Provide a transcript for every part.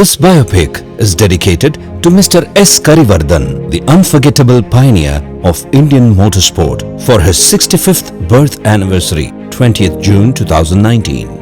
This biopic is dedicated to Mr. S. Karivardhan, the unforgettable pioneer of Indian motorsport, for his 65th birth anniversary, 20th June 2019.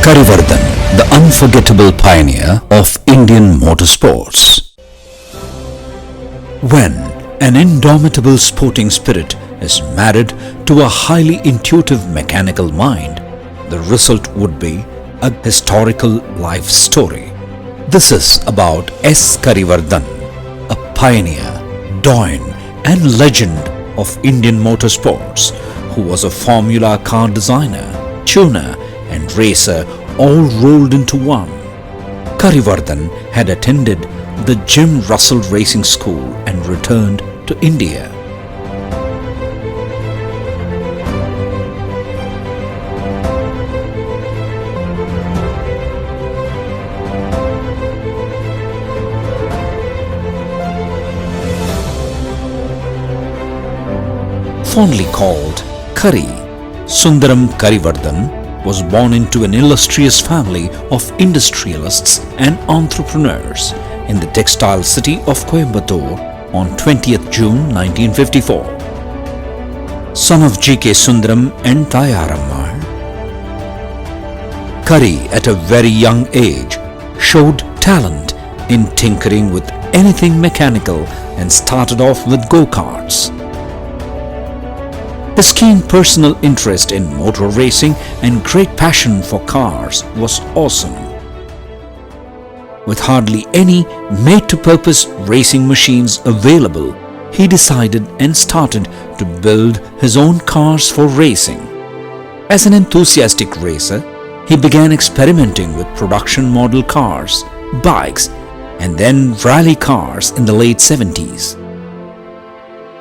Karivardhan, the unforgettable pioneer of Indian motorsports. When an indomitable sporting spirit is married to a highly intuitive mechanical mind, the result would be a historical life story. This is about S. Karivardhan, a pioneer, doyen and legend of Indian motorsports, who was a Formula car designer, tuner and racer all rolled into one. Karivardhan had attended the Jim Russell Racing School and returned to India. Fondly called Kari, Sundaram Karivardhan was born into an illustrious family of industrialists and entrepreneurs in the textile city of Coimbatore on 20th June 1954. Son of G.K. Sundaram and Tayarammal, Kari at a very young age showed talent in tinkering with anything mechanical and started off with go-karts. His keen personal interest in motor racing and great passion for cars was awesome. With hardly any made-to-purpose racing machines available, he decided and started to build his own cars for racing. As an enthusiastic racer, he began experimenting with production model cars, bikes, and then rally cars in the late 70s.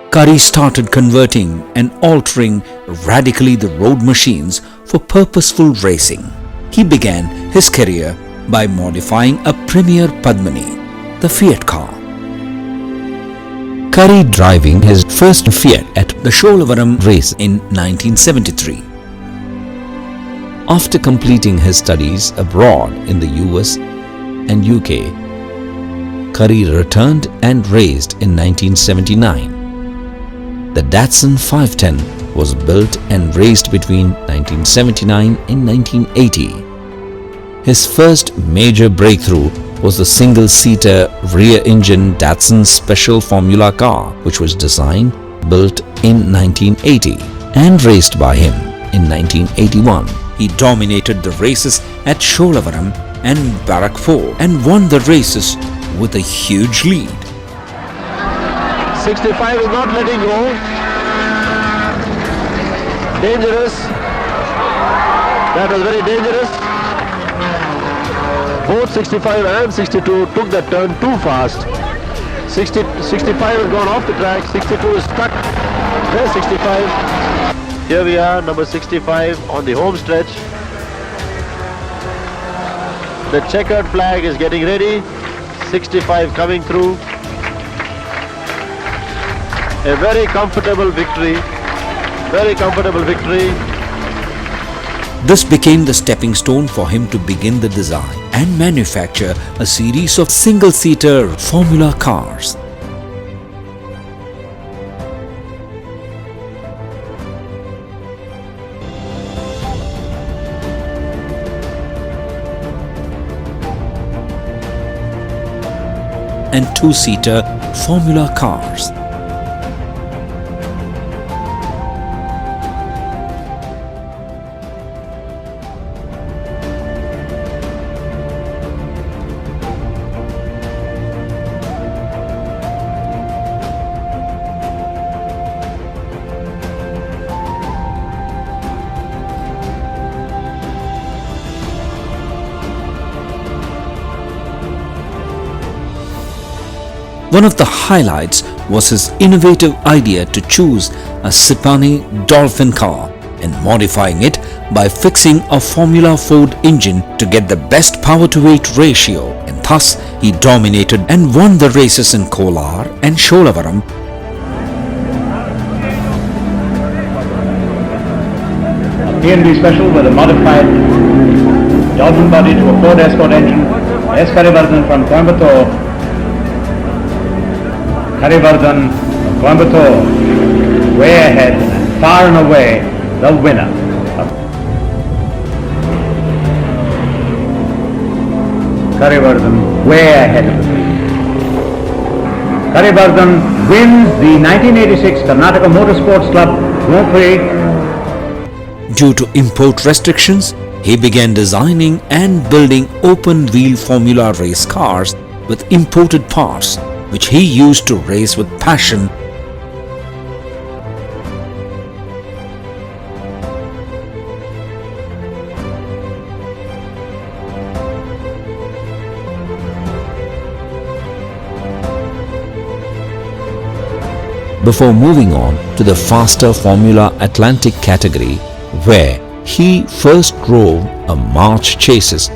Kari started converting and altering radically the road machines for purposeful racing. He began his career by modifying a Premier Padmini, the Fiat car. Kari driving his first Fiat at the Sholavaram race in 1973. After completing his studies abroad in the US and UK, Kari returned and raced in 1979. The Datsun 510 was built and raced between 1979 and 1980. His first major breakthrough was the single-seater rear-engine Datsun Special Formula car, which was designed, built in 1980 and raced by him in 1981. He dominated the races at Sholavaram and Barakpur and won the races with a huge lead. 65 is not letting go. Dangerous. That was very dangerous. Both 65 and 62 took that turn too fast. 65 has gone off the track. 62 is stuck. There's 65. Here we are, number 65 on the home stretch. The checkered flag is getting ready. 65 coming through. A very comfortable victory. Very comfortable victory. This became the stepping stone for him to begin the design and manufacture a series of single-seater Formula cars. And two-seater Formula cars. One of the highlights was his innovative idea to choose a Sipani Dolphin car and modifying it by fixing a Formula Ford engine to get the best power-to-weight ratio, and thus he dominated and won the races in Kolar and Sholavaram. TNB special with a modified Dolphin body to a Ford Escort engine. S. Karivardhan from Coimbatore. Karivardhan from Coimbatore, way ahead and far and away the winner. Karivardhan way ahead of the field. Karivardhan wins the 1986 Karnataka Motorsports Club Grand Prix. Due to import restrictions, he began designing and building open-wheel Formula race cars with imported parts, which he used to race with passion. Before moving on to the faster Formula Atlantic category, where he first drove a March chassis.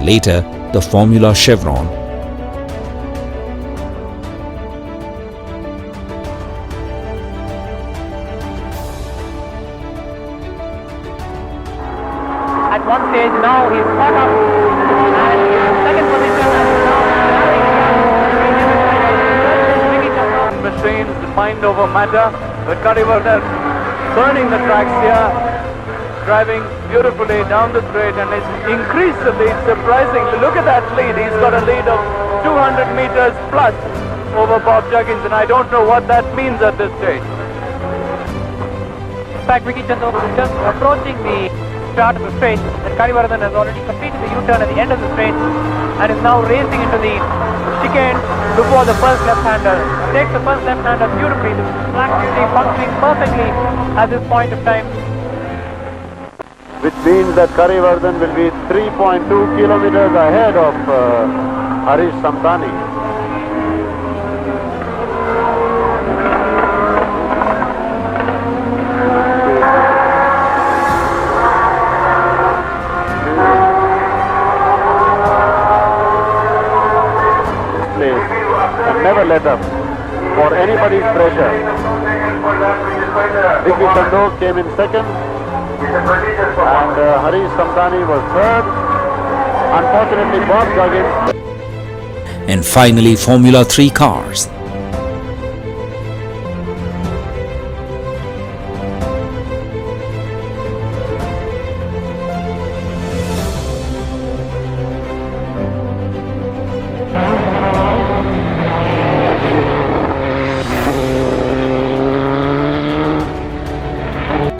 Later, the Formula Chevron. At one stage now he's caught up and second position and now machines mind over matter, but Karivardhan burning the tracks here, driving beautifully down the straight, and it's increased the lead surprisingly. Look at that lead. He's got a lead of 200 meters plus over Bob Juggins, and I don't know what that means at this stage. In fact, Vicky Chandra is just approaching the start of the straight, and Karivardhan has already completed the U-turn at the end of the straight and is now racing into the chicane before the first left-hander. Takes the first left-hander beautifully. The black beauty functioning perfectly at this point of time, which means that Karivardhan will be 3.2 kilometers ahead of Harish Samtani. Place and never let up for anybody's pressure. Vicky Chandra came in second, and Harish Samtani was third. Unfortunately, Bob Juggins. And finally, Formula 3 cars.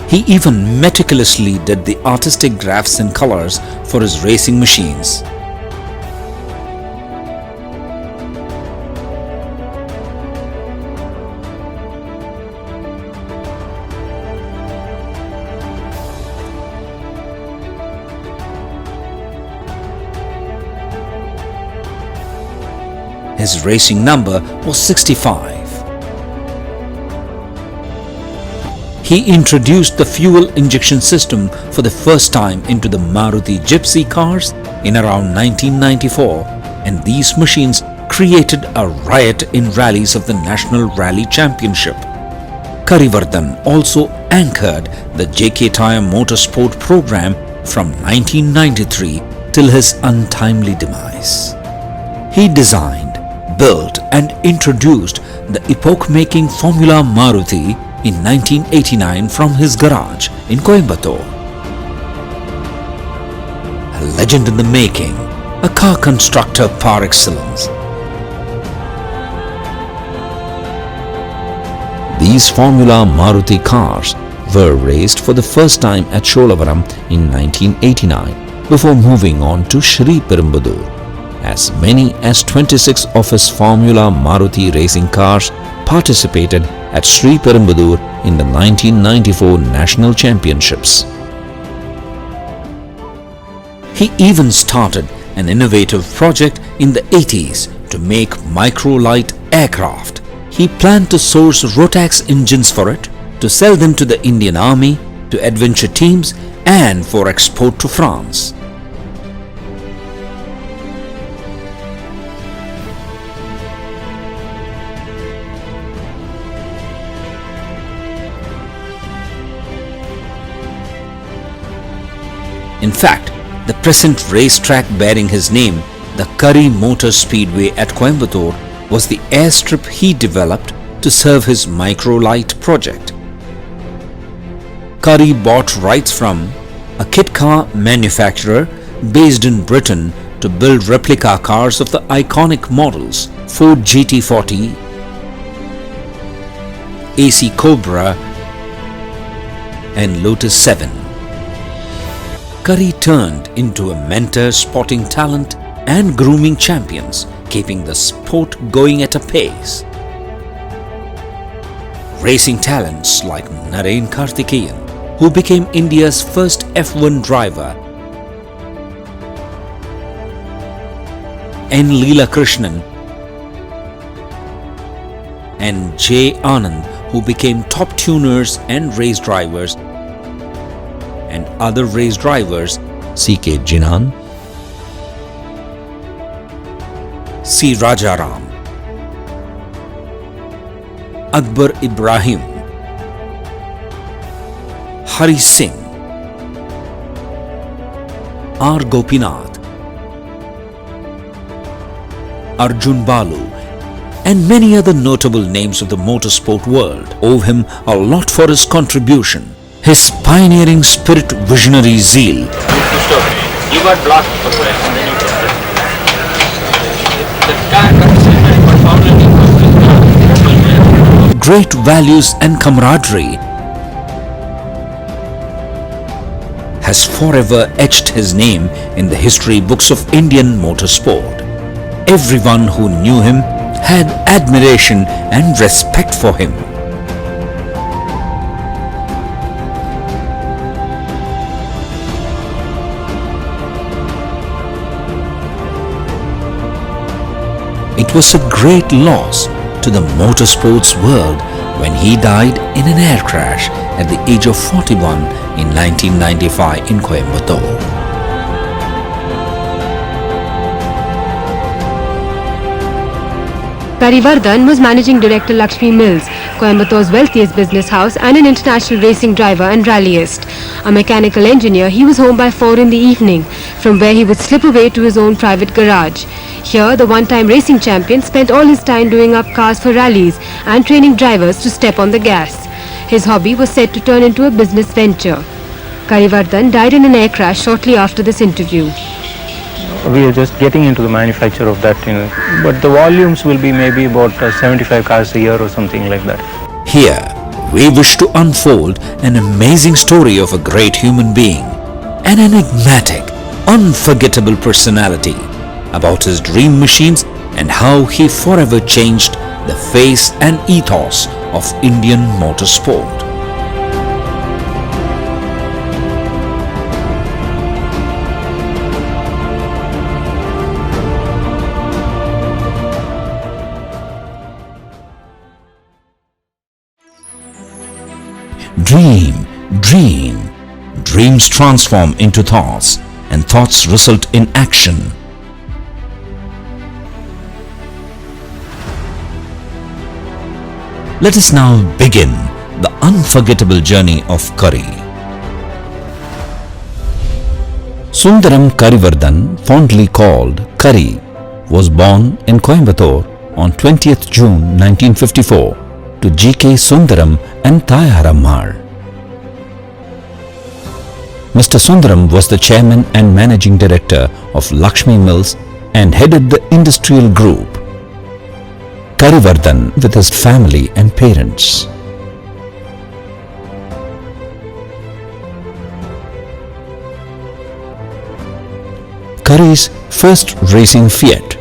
He even meticulously did the artistic drafts and colors for his racing machines. His racing number was 65. He introduced the fuel injection system for the first time into the Maruti Gypsy cars in around 1994, and these machines created a riot in rallies of the National Rally Championship. Karivardhan also anchored the JK Tyre Motorsport program from 1993 till his untimely demise. He designed, built and introduced the epoch-making Formula Maruti in 1989 from his garage in Coimbatore. A legend in the making, a car constructor par excellence. These Formula Maruti cars were raced for the first time at Sholavaram in 1989 before moving on to Sri Perumbudur. As many as 26 of his Formula Maruti racing cars participated at Sri Perumbudur in the 1994 National Championships. He even started an innovative project in the 80s to make micro-light aircraft. He planned to source Rotax engines for it, to sell them to the Indian Army, to adventure teams and for export to France. In fact, the present racetrack bearing his name, the Kari Motor Speedway at Coimbatore, was the airstrip he developed to serve his micro-light project. Kari bought rights from a kit car manufacturer based in Britain to build replica cars of the iconic models Ford GT40, AC Cobra and Lotus 7. Kari turned into a mentor spotting talent and grooming champions, keeping the sport going at a pace. Racing talents like Narain Karthikeyan, who became India's first F1 driver, N. Leela Krishnan and J. Anand, who became top tuners and race drivers, and other race drivers C.K. Jinan, C. Rajaram, Akbar Ibrahim, Hari Singh, R. Gopinath, Arjun Balu, and many other notable names of the motorsport world owe him a lot for his contribution. His pioneering spirit, visionary zeal, You got blocked for great values and camaraderie has forever etched his name in the history books of Indian motorsport. Everyone who knew him had admiration and respect for him. It was a great loss to the motorsports world when he died in an air crash at the age of 41 in 1995 in Coimbatore. Karivardhan was managing director Lakshmi Mills, Coimbatore's wealthiest business house, and an international racing driver and rallyist. A mechanical engineer, he was home by 4 in the evening, from where he would slip away to his own private garage. Here, the one-time racing champion spent all his time doing up cars for rallies and training drivers to step on the gas. His hobby was set to turn into a business venture. Karivardhan died in an air crash shortly after this interview. We are just getting into the manufacture of that, but the volumes will be maybe about 75 cars a year or something like that. Here, we wish to unfold an amazing story of a great human being, an enigmatic, unforgettable personality, about his dream machines and how he forever changed the face and ethos of Indian motorsport. dreams transform into thoughts and thoughts result in action. Let us now begin the unforgettable journey of Kari. Sundaram Karivardhan, fondly called Kari, was born in Coimbatore on 20th June 1954 to G.K. Sundaram and Thayarammar. Mr. Sundaram was the chairman and managing director of Lakshmi Mills and headed the industrial group Karivardhan with his family and parents. Kari's first racing Fiat.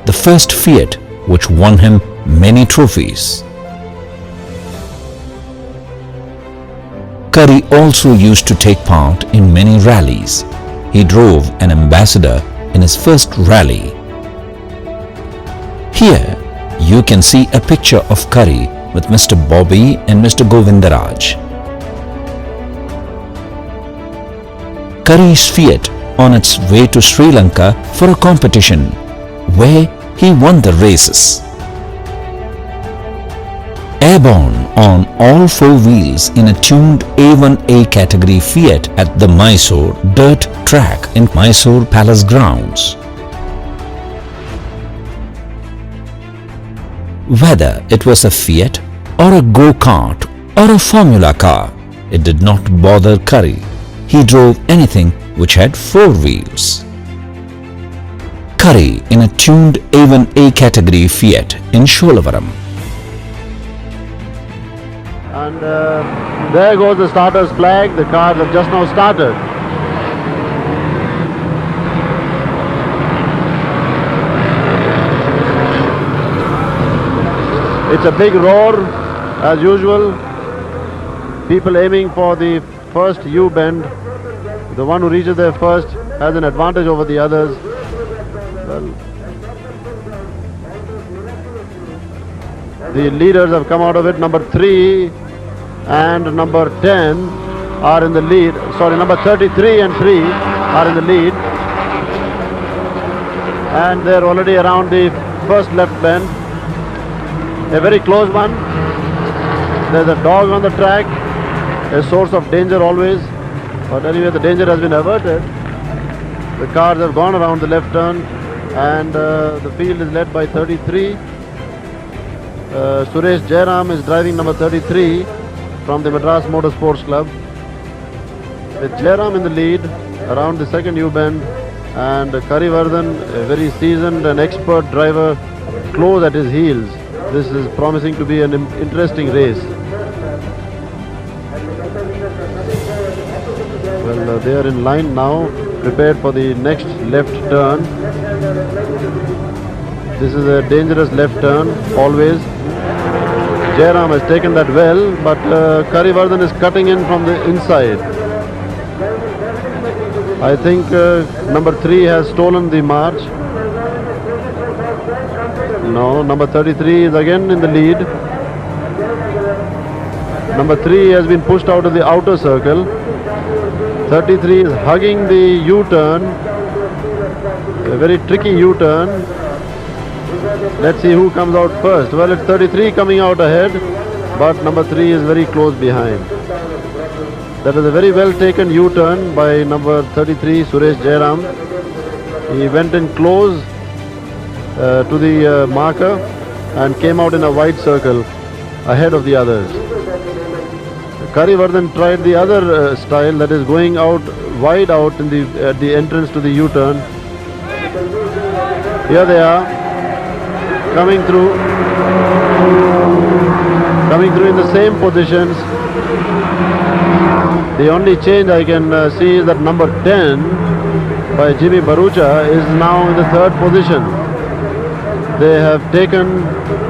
The first Fiat which won him many trophies. Kari also used to take part in many rallies. He drove an ambassador in his first rally. Here you can see a picture of Kari with Mr. Bobby and Mr. Govindaraj. Kari's Fiat on its way to Sri Lanka for a competition where he won the races. Airborne on all four wheels in a tuned A1A category Fiat at the Mysore dirt track in Mysore Palace grounds. Whether it was a Fiat or a go-kart or a Formula car, it did not bother Kari. He drove anything which had four wheels. Kari in a tuned A1A category Fiat in Sholavaram. And there goes the starter's flag. The cars have just now started. It's a big roar as usual. People aiming for the first U-bend. The one who reaches there first has an advantage over the others. Well, the leaders have come out of it. Number 3 and number 10 are in the lead. Sorry, number 33 and 3 are in the lead. And they're already around the first left bend. A very close one. There's a dog on the track, a source of danger always. But anyway, the danger has been averted. The cars have gone around the left turn and the field is led by 33. Suresh Jairam is driving number 33 from the Madras Motorsports Club. With Jairam in the lead around the second U-bend and Karivardhan, a very seasoned and expert driver, close at his heels. This is promising to be an interesting race. Well, they are in line now, prepared for the next left turn. This is a dangerous left turn, always. Jairam has taken that well, but Karivardhan is cutting in from the inside. I think number 3 has stolen the march. No, number 33 is again in the lead. Number 3 has been pushed out of the outer circle. 33 is hugging the U-turn. A very tricky U-turn. Let's see who comes out first. Well, it's 33 coming out ahead, but number 3 is very close behind. That was a very well taken U-turn by number 33, Suresh Jairam. He went in close to the marker and came out in a wide circle ahead of the others. Karivardhan tried the other style, that is going out wide out in at the entrance to the U-turn. Here they are, coming through in the same positions. The only change I can see is that number 10 by Jimmy Barucha is now in the third position. They have taken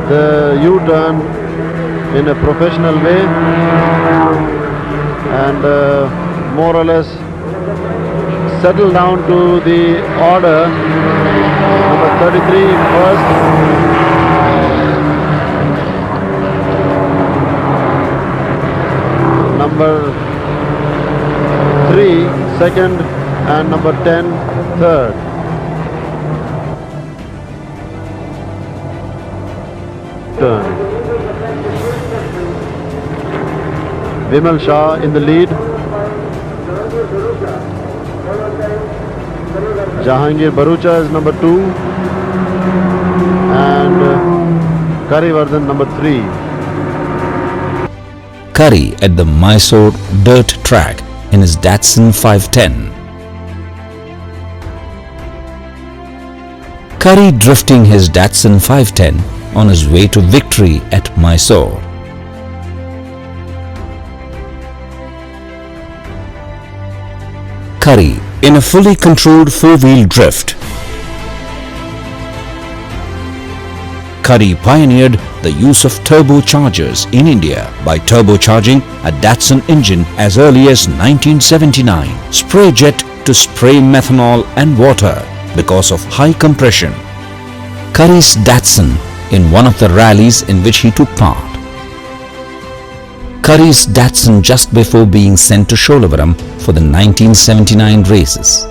the U-turn in a professional way and more or less settle down to the order. Number 33 first, second, and number 10 third. Turn. Vimal Shah in the lead. Jahangir Barucha is number 2 and Karivardhan number 3. Kari at the Mysore dirt track in his Datsun 510. Kari drifting his Datsun 510 on his way to victory at Mysore. Kari in a fully controlled four-wheel drift. Kari pioneered the use of turbochargers in India by turbocharging a Datsun engine as early as 1979, spray jet to spray methanol and water because of high compression. Kari's Datsun in one of the rallies in which he took part. Kari's Datsun just before being sent to Sholavaram for the 1979 races.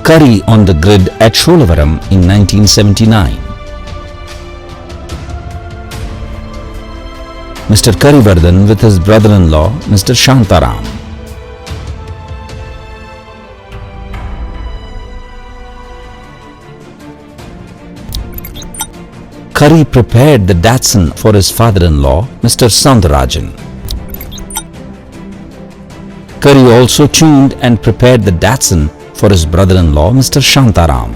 Kari on the grid at Sholavaram in 1979. Mr. Karivardhan with his brother-in-law, Mr. Shantaram. Kari prepared the Datsun for his father-in-law, Mr. Soundarajan. Kari also tuned and prepared the Datsun for his brother-in-law, Mr. Shantaram.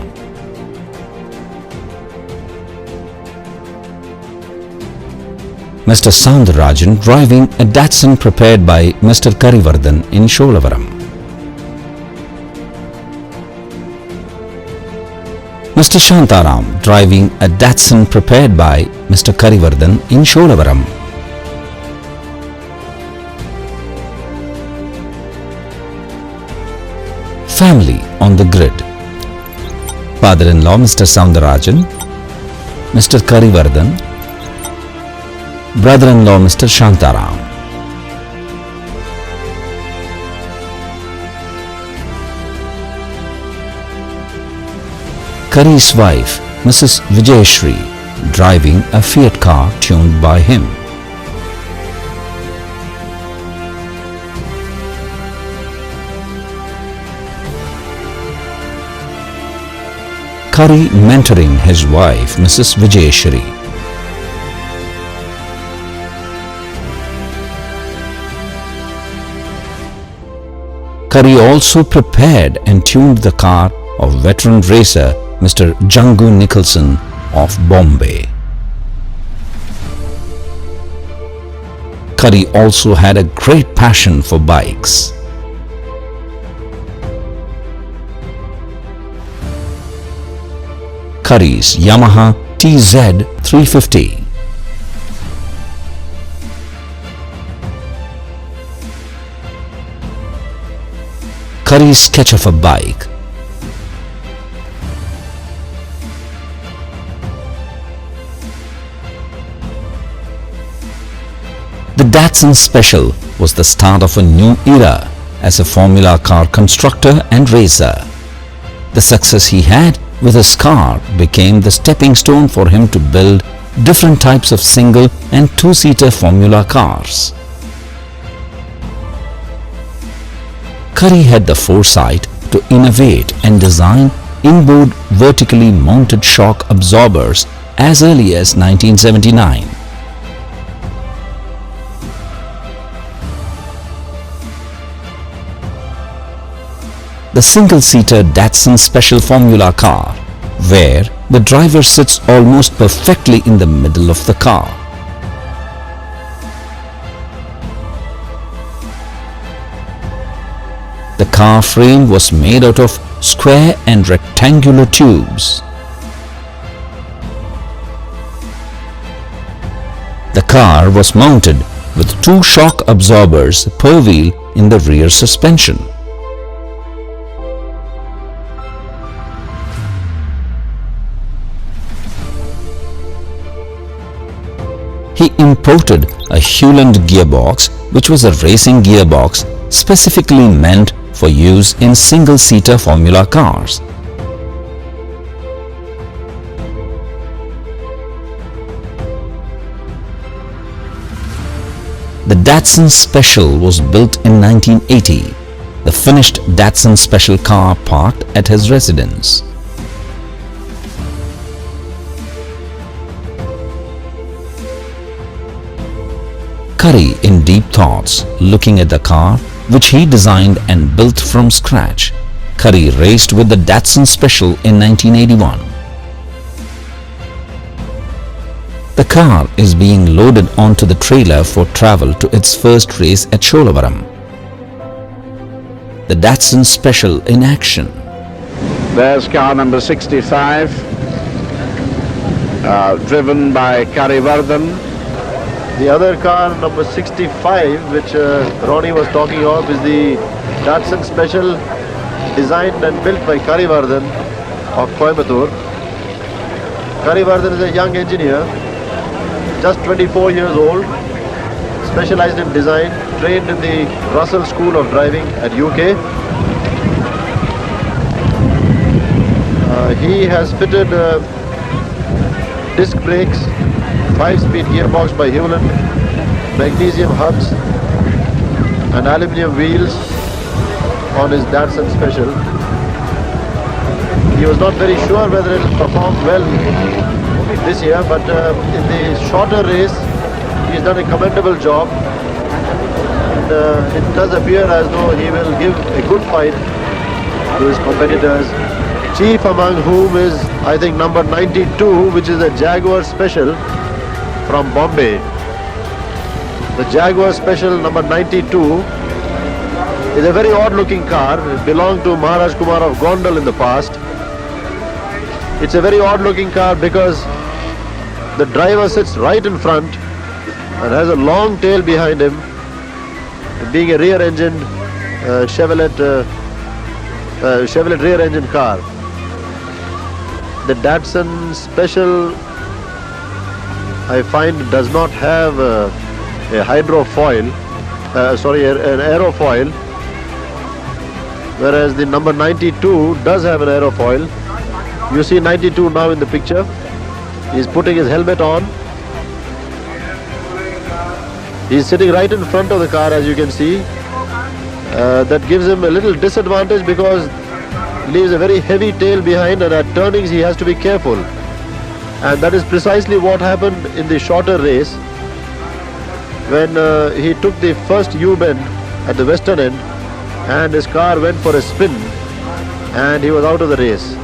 Mr. Soundarajan driving a Datsun prepared by Mr. Karivardhan in Sholavaram. Mr. Shantaram driving a Datsun prepared by Mr. Karivardhan in Sholavaram. Family on the grid. Father-in-law Mr. Soundarajan, Mr. Karivardhan, brother-in-law Mr. Shantaram. Kari's wife Mrs. Vijayashri driving a Fiat car tuned by him. Kari mentoring his wife Mrs. Vijayashri. Kari also prepared and tuned the car of veteran racer Mr. Jangu Nicholson of Bombay. Kari also had a great passion for bikes. Kari's Yamaha TZ 350. Kari's sketch of a bike. The Datsun Special was the start of a new era as a Formula car constructor and racer. The success he had with his car became the stepping stone for him to build different types of single and two-seater Formula cars. Kari had the foresight to innovate and design inboard vertically mounted shock absorbers as early as 1979. The single-seater Datsun Special Formula car, where the driver sits almost perfectly in the middle of the car. The car frame was made out of square and rectangular tubes. The car was mounted with two shock absorbers per wheel in the rear suspension. he imported a Hewland gearbox, which was a racing gearbox specifically meant for use in single-seater Formula cars. The Datsun Special was built in 1980. The finished Datsun Special car parked at his residence. Kari in deep thoughts, looking at the car which he designed and built from scratch. Kari raced with the Datsun Special in 1981. The car is being loaded onto the trailer for travel to its first race at Sholavaram. The Datsun Special in action. There's car number 65, driven by Karivardhan. The other car, number 65, which Ronnie was talking of, is the Datsun Special, designed and built by Karivardhan of Coimbatore. Karivardhan is a young engineer, just 24 years old, specialized in design, trained in the Russell School of Driving at UK. He has fitted disc brakes, 5-speed gearbox by Hewland, magnesium hubs and aluminium wheels on his Datsun Special. He was not very sure whether it will perform well this year, but in the shorter race he has done a commendable job, and it does appear as though he will give a good fight to his competitors, chief among whom is, I think, number 92, which is a Jaguar Special from Bombay. The Jaguar Special number 92 is a very odd looking car. It belonged to Maharaj Kumar of Gondal in the past. It's a very odd looking car because the driver sits right in front and has a long tail behind him, being a rear-engined Chevrolet rear-engine car. The Datsun Special, I find, does not have a hydrofoil, an aerofoil, whereas the number 92 does have an aerofoil. You see 92 now in the picture. He's putting his helmet on. He's sitting right in front of the car, as you can see. That gives him a little disadvantage because leaves a very heavy tail behind, and at turnings he has to be careful. And that is precisely what happened in the shorter race when he took the first U-bend at the western end and his car went for a spin and he was out of the race.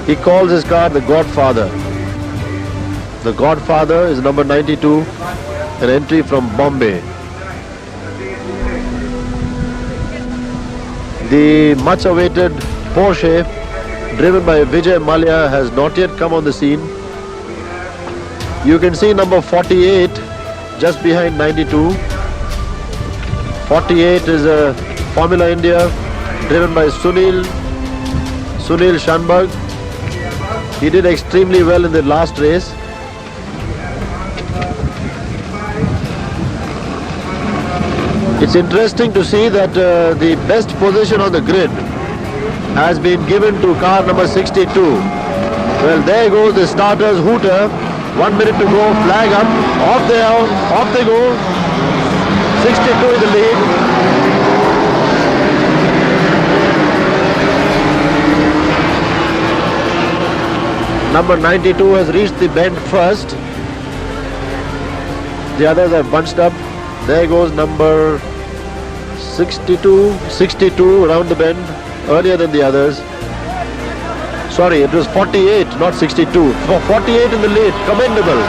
He calls his car the Godfather. The Godfather is number 92, an entry from Bombay. The much awaited Porsche, driven by Vijay Mallya, has not yet come on the scene. You can see number 48 just behind 92. 48 is a Formula India, driven by Sunil Shanberg. He did extremely well in the last race. It's interesting to see that the best position on the grid has been given to car number 62. Well, there goes the starters hooter. 1 minute to go, flag up, off they go. 62 in the lead. Number 92 has reached the bend first. The others are bunched up. There goes number 62 around the bend, earlier than the others. Sorry, it was 48, not 62. 48 in the lead. Commendable.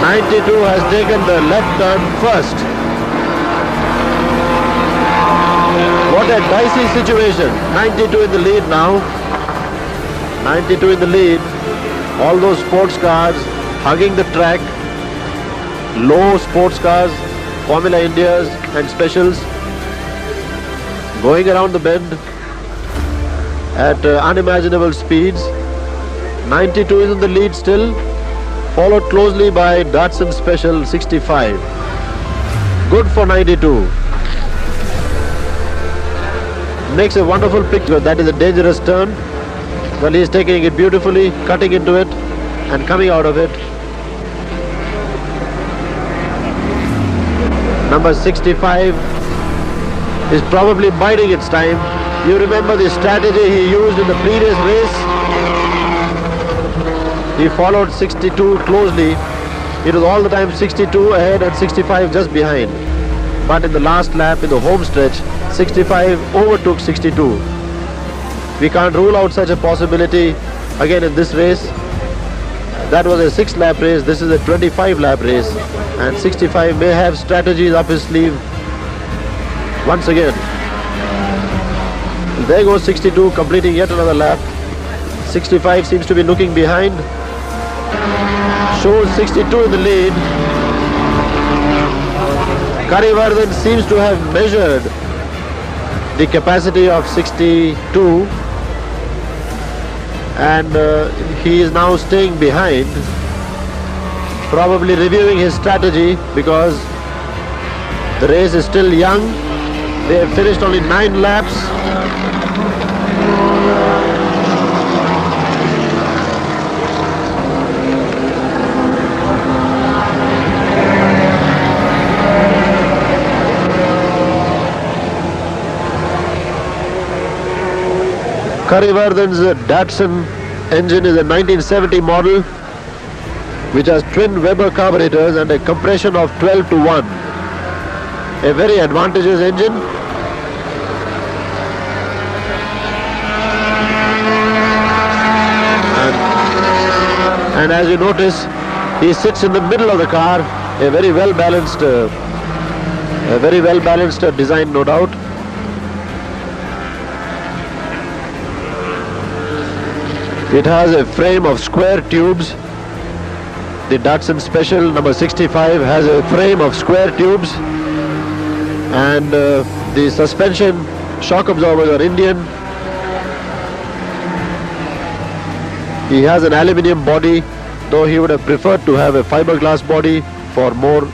92 has taken the left turn first. What a dicey situation. 92 in the lead now. 92 in the lead. All those sports cars hugging the track. Low sports cars, Formula Indias and specials, going around the bend. at unimaginable speeds. 92 is in the lead still, followed closely by Datsun Special 65. Good for 92. Makes a wonderful picture. That is a dangerous turn. Well, he is taking it beautifully, cutting into it and coming out of it. Number 65 is probably biding its time. You remember the strategy he used in the previous race? He followed 62 closely. It was all the time 62 ahead and 65 just behind. But in the last lap, in the home stretch, 65 overtook 62. We can't rule out such a possibility again in this race. That was a 6-lap race. This is a 25-lap race. And 65 may have strategies up his sleeve once again. There goes 62 completing yet another lap. 65 seems to be looking behind. Shows 62 in the lead. Karivardhan seems to have measured the capacity of 62 and he is now staying behind, probably reviewing his strategy because the race is still young. They have finished only 9 laps. Karivardhan's Datsun engine is a 1970 model which has twin Weber carburetors and a compression of 12 to 1. A very advantageous engine. And as you notice, he sits in the middle of the car. A very well balanced design, no doubt. It has a frame of square tubes. The Datsun Special number 65 has a frame of square tubes, and the suspension shock absorbers are Indian. He has an aluminium body, though he would have preferred to have a fiberglass body for more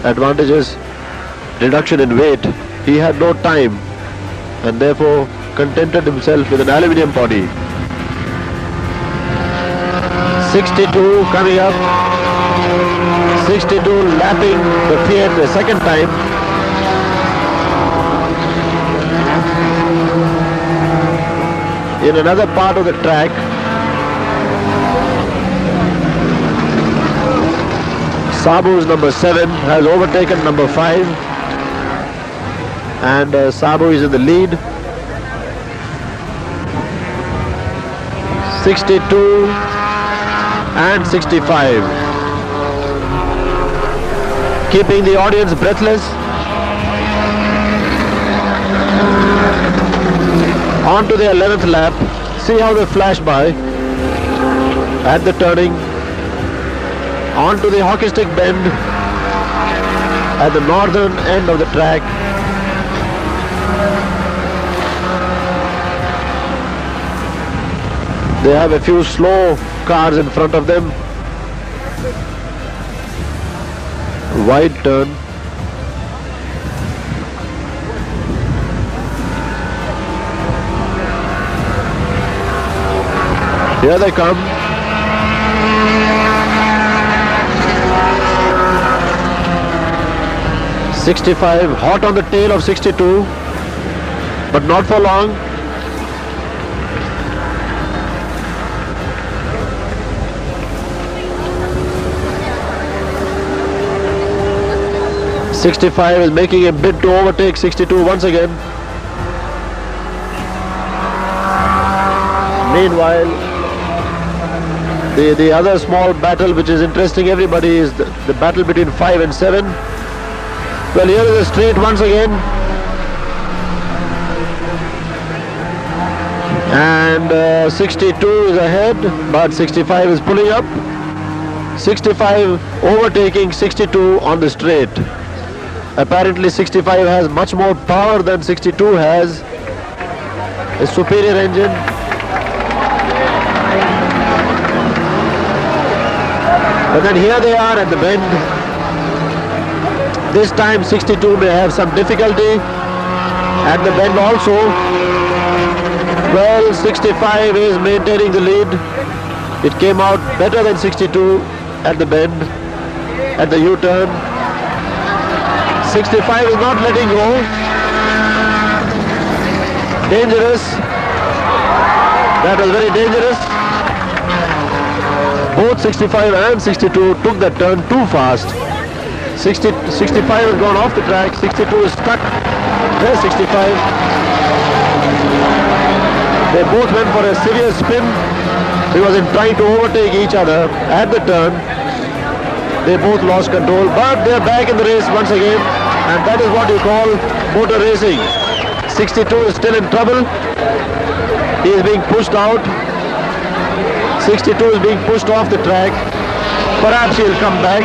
advantageous reduction in weight. He had no time and therefore contented himself with an aluminium body. 62 coming up. 62 lapping the Fiat the second time. In another part of the track, Sabu's number 7 has overtaken number 5, and Sabu is in the lead. 62 and 65, keeping the audience breathless. On to the 11th lap. See how they flash by at the turning. On to the hockey stick bend at the northern end of the track. They have a few slow cars in front of them. Wide turn. Here they come. .65 hot on the tail of 62, but not for long. .65 is making a bid to overtake 62 once again. Meanwhile, the other small battle which is interesting everybody is the battle between 5 and 7. Well, here is a straight once again. And 62 is ahead, but 65 is pulling up. 65 overtaking 62 on the straight. Apparently 65 has much more power than 62 has. A superior engine. But then here they are at the bend. This time 62 may have some difficulty at the bend also. Well, 65 is maintaining the lead. It came out better than 62 at the bend, at the U-turn. 65 is not letting go. Dangerous. That was very dangerous. Both 65 and 62 took that turn too fast. 65 has gone off the track, 62 is stuck. There's 65. They both went for a severe spin because in trying to overtake each other at the turn, they both lost control, but they're back in the race once again, and that is what you call motor racing. 62 is still in trouble. He is being pushed out. 62 is being pushed off the track. Perhaps he'll come back.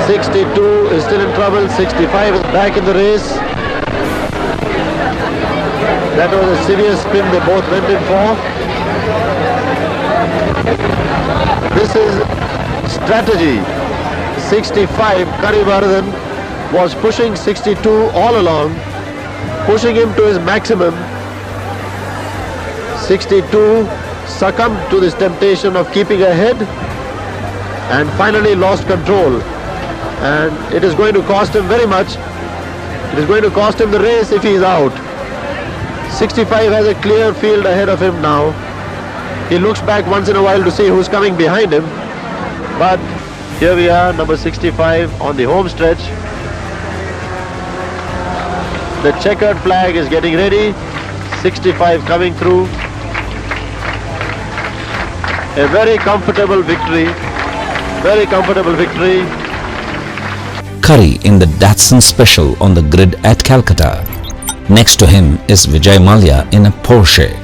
62 is still in trouble. 65 is back in the race. That was a severe spin they both went in for. This is strategy. 65, Karivardhan was pushing 62 all along, pushing him to his maximum. 62 succumbed to this temptation of keeping ahead and finally lost control. And it is going to cost him very much. It is going to cost him the race if he is out. 65 has a clear field ahead of him now. He looks back once in a while to see who's coming behind him. But here we are, number 65 on the home stretch. The checkered flag is getting ready. 65 coming through. A very comfortable victory. Very comfortable victory. Kari in the Datsun Special on the grid at Calcutta. Next to him is Vijay Mallya in a Porsche.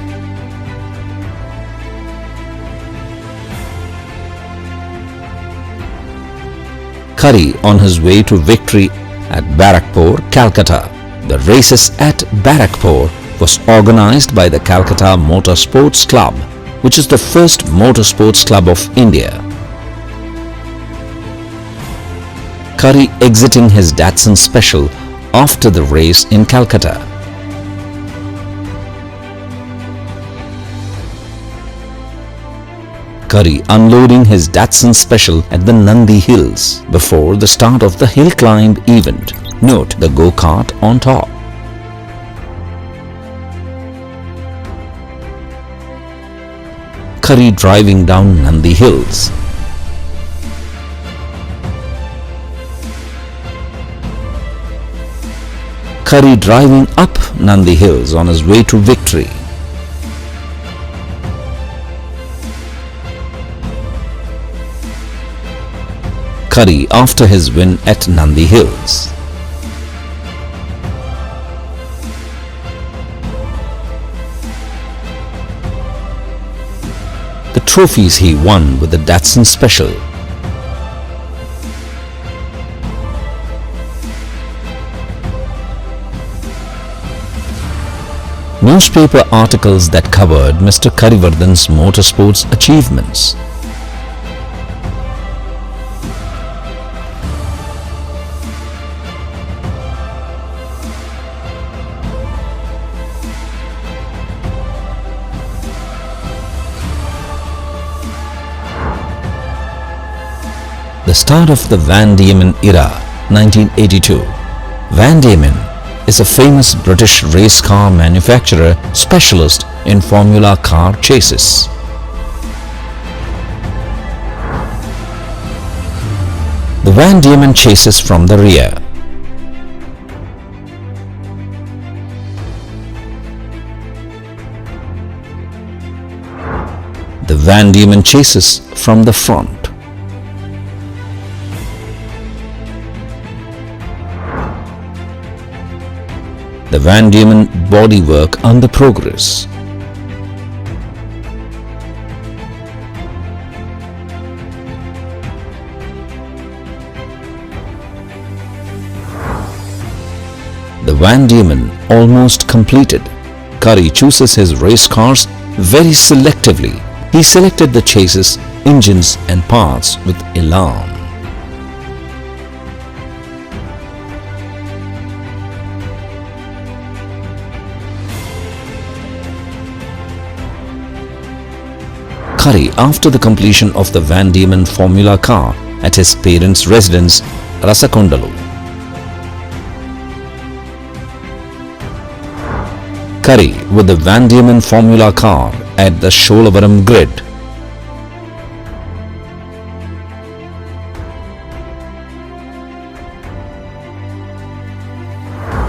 Kari on his way to victory at Barrackpore, Calcutta. The races at Barrackpore was organized by the Calcutta Motorsports Club, which is the first motorsports club of India. Kari exiting his Datsun Special after the race in Calcutta. Kari unloading his Datsun Special at the Nandi Hills before the start of the hill climb event. Note the go-kart on top. Kari driving down Nandi Hills. Kari driving up Nandi Hills on his way to victory. Kari after his win at Nandi Hills. The trophies he won with the Datsun Special. Newspaper articles that covered Mr. Karivardhan's motorsports achievements. The start of the Van Diemen era, 1982. Van Diemen is a famous British race car manufacturer specialist in Formula car chassis. The Van Diemen chassis from the rear. The Van Diemen chassis from the front. The Van Diemen bodywork under progress. The Van Diemen almost completed. Kari chooses his race cars very selectively. He selected the chassis, engines and parts with elan. Kari, after the completion of the Van Diemen Formula car at his parents' residence, Rasakondalu. Kari with the Van Diemen Formula car at the Sholavaram grid.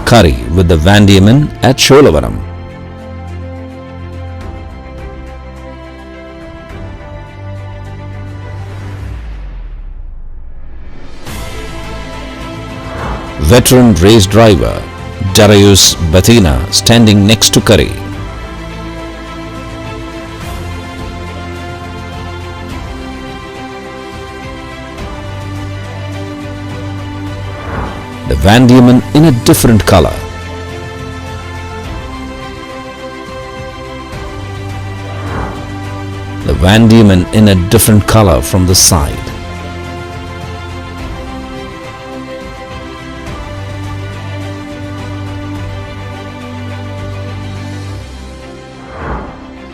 Kari with the Van Diemen at Sholavaram. Veteran race driver Darius Batina standing next to Kari. The Van Diemen in a different color. The Van Diemen in a different color from the side.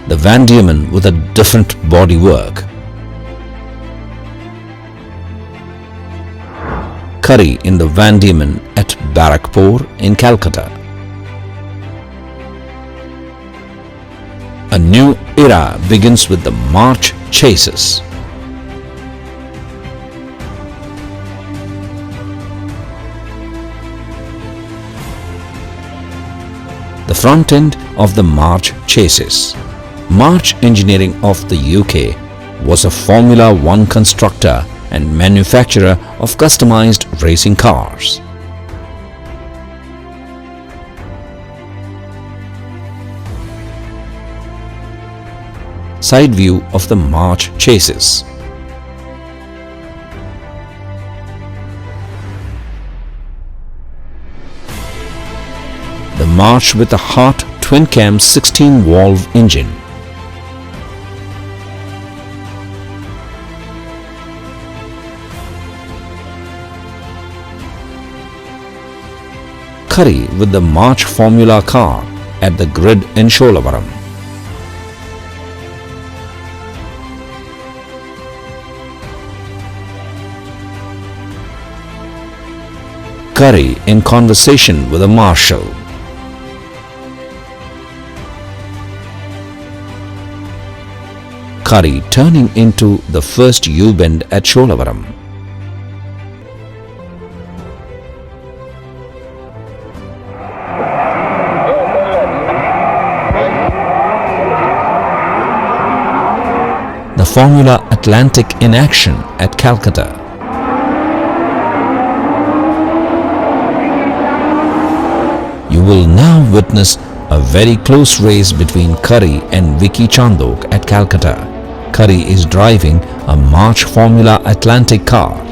The Van Diemen with a different bodywork. Kari in the Van Diemen at Barakpur in Calcutta. A new era begins with the March chases. The front end of the March chases. March Engineering of the UK was a Formula One constructor and manufacturer of customized racing cars. Side view of the March chases. The March with a Hart twin-cam 16-valve engine. Kari with the March Formula car at the grid in Sholavaram. Kari in conversation with a marshal. Kari turning into the first U-bend at Sholavaram. The Formula Atlantic in action at Calcutta. You will now witness a very close race between Kari and Vicky Chandok at Calcutta. Kari is driving a March Formula Atlantic car.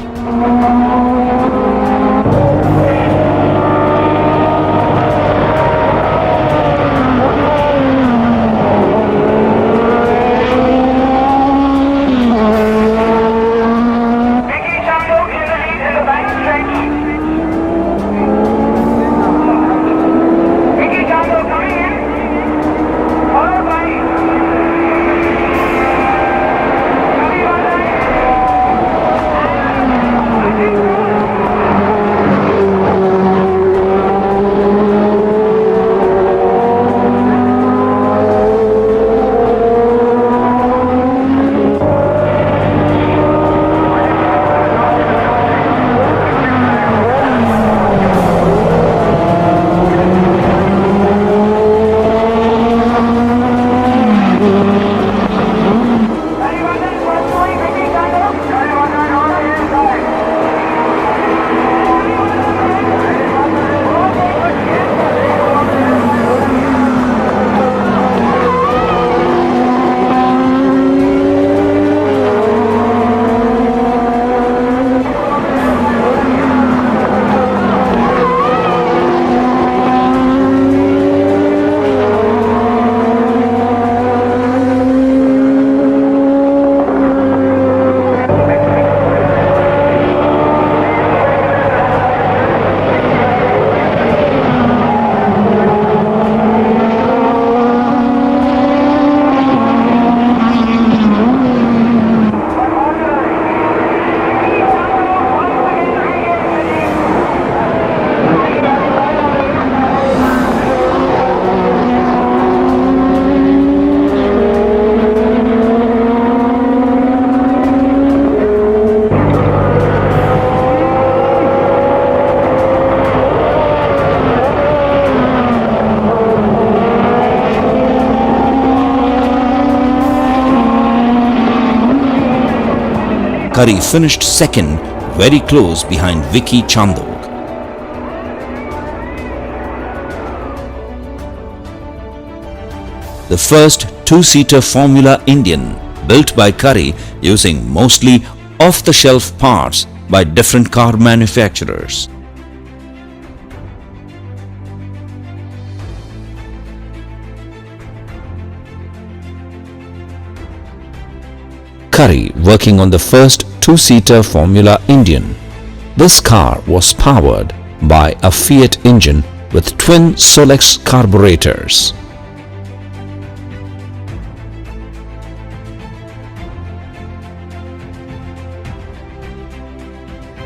Kari finished second, very close behind Vicky Chandok. The first two-seater Formula Indian built by Kari using mostly off-the-shelf parts by different car manufacturers. Kari working on the first two-seater Formula Indian. This car was powered by a Fiat engine with twin Solex carburetors.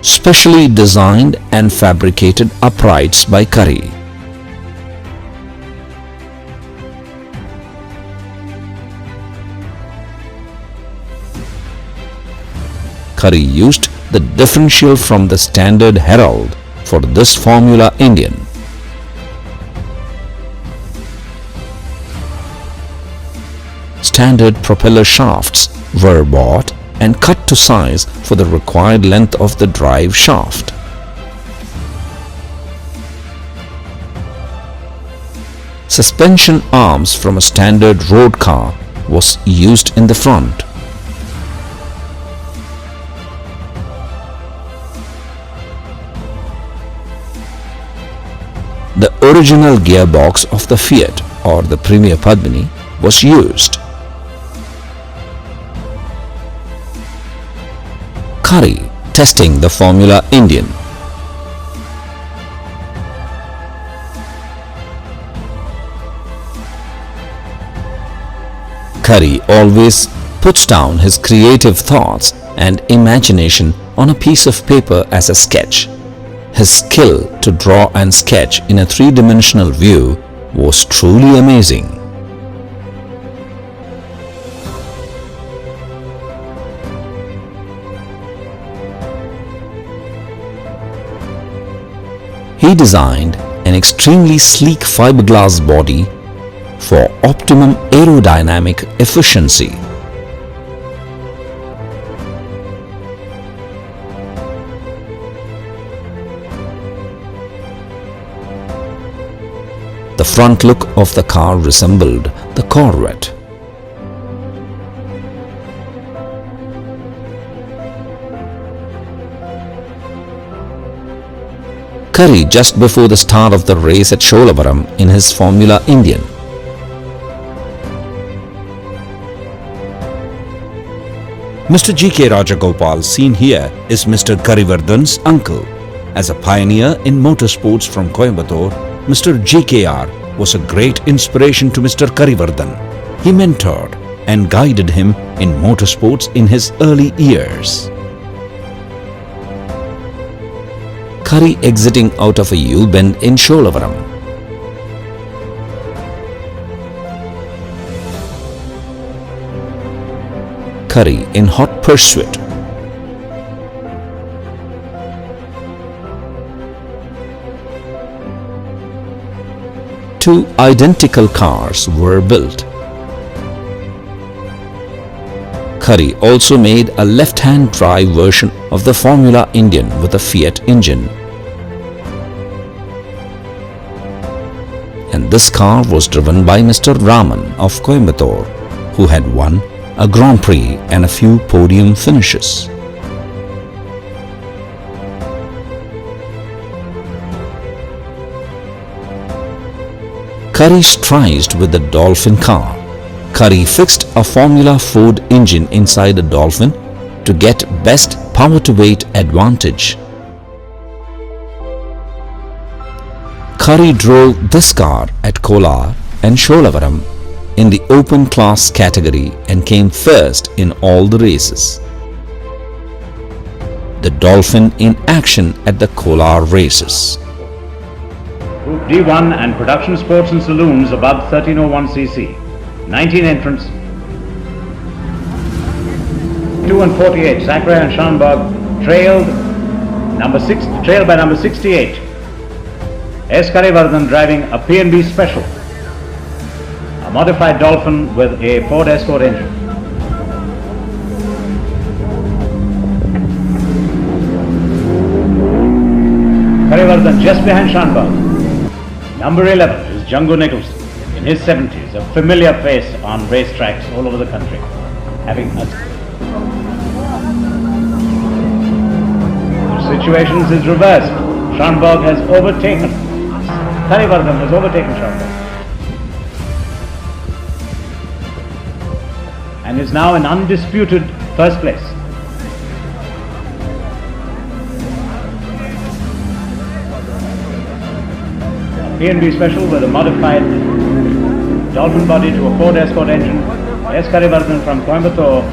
Specially designed and fabricated uprights by Kari. Kari used the differential from the standard Herald for this Formula Indian. Standard propeller shafts were bought and cut to size for the required length of the drive shaft. Suspension arms from a standard road car was used in the front. The original gearbox of the Fiat or the Premier Padmini was used. Kari testing the Formula Indian. Kari always puts down his creative thoughts and imagination on a piece of paper as a sketch. His skill to draw and sketch in a three-dimensional view was truly amazing. He designed an extremely sleek fiberglass body for optimum aerodynamic efficiency. The front look of the car resembled the Corvette. Kari just before the start of the race at Sholavaram in his Formula Indian. Mr. G.K. Rajagopal seen here is Mr. Karivardhan's uncle. As a pioneer in motorsports from Coimbatore, Mr. G.K.R. was a great inspiration to Mr. Karivardhan. He mentored and guided him in motorsports in his early years. Kari exiting out of a U-bend in Sholavaram. Kari in hot pursuit. Two identical cars were built. Kari also made a left-hand drive version of the Formula Indian with a Fiat engine. And this car was driven by Mr. Raman of Coimbatore, who had won a Grand Prix and a few podium finishes. Kari strized with the Dolphin car. Kari fixed a Formula Ford engine inside the Dolphin to get best power-to-weight advantage. Kari drove this car at Kolar and Sholavaram in the open class category and came first in all the races. The Dolphin in action at the Kolar races. Group D1 and production sports and saloons above 1301cc. 19 entrants. 2 and 48, Zachariah and Schanberg trailed by number 68. S. Karivardhan driving a P&B Special, a modified Dolphin with a Ford Escort engine. Karivardhan just behind Shanbag. Number 11 is Django Nicholson. In his 70s, a familiar face on racetracks all over the country. Having the situation is reversed. Shanbag has overtaken. Karivardhan has overtaken Shanbag. And is now in undisputed first place. P&B special with a modified Dolphin body to a Ford Escort engine. S. Karivardhan from Coimbatore.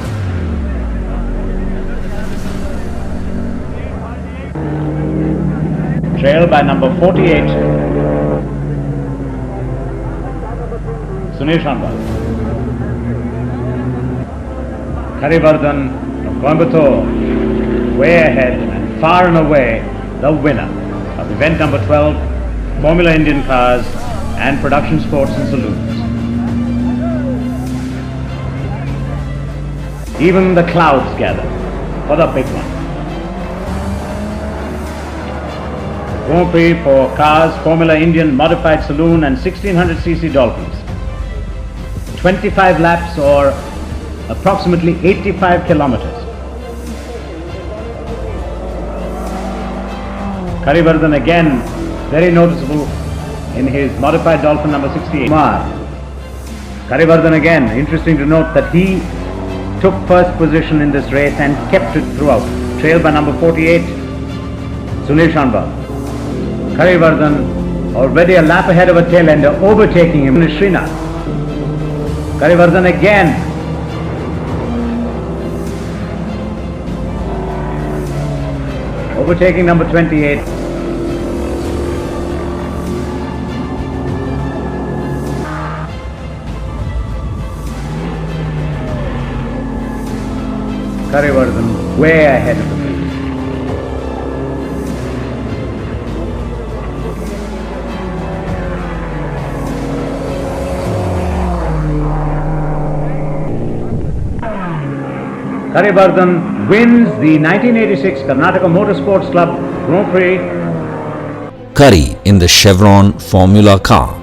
Trailed by number 48, Sunil Shanbag. Karivardhan from Coimbatore, way ahead and far and away the winner of event number 12, Formula Indian Cars and Production Sports and Saloons. Even the clouds gather for the big one. Grand Prix for cars, Formula Indian Modified Saloon and 1600cc Dolphins. 25 laps or approximately 85 kilometers. Karivardhan again very noticeable in his modified Dolphin number 68. Karivardhan again, interesting to note that he took first position in this race and kept it throughout. Trailed by number 48, Sunil Shanbag. Karivardhan already a lap ahead of a tailender, overtaking him is Srinath. Karivardhan again. Overtaking number 28. Karivardhan way ahead of the field. Karivardhan wins the 1986 Karnataka Motorsports Club Grand Prix. Kari in the Chevron Formula car.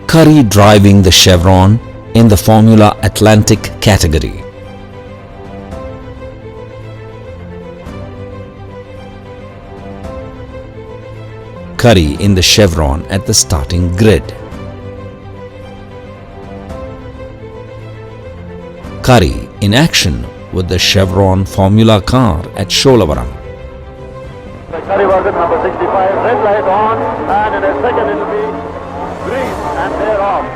Kari driving the Chevron in the Formula Atlantic category. Kari in the Chevron at the starting grid. Kari in action with the Chevron Formula car at Sholavaram. Karivardhan number 65, red light on, and in a second it will be green and they're off.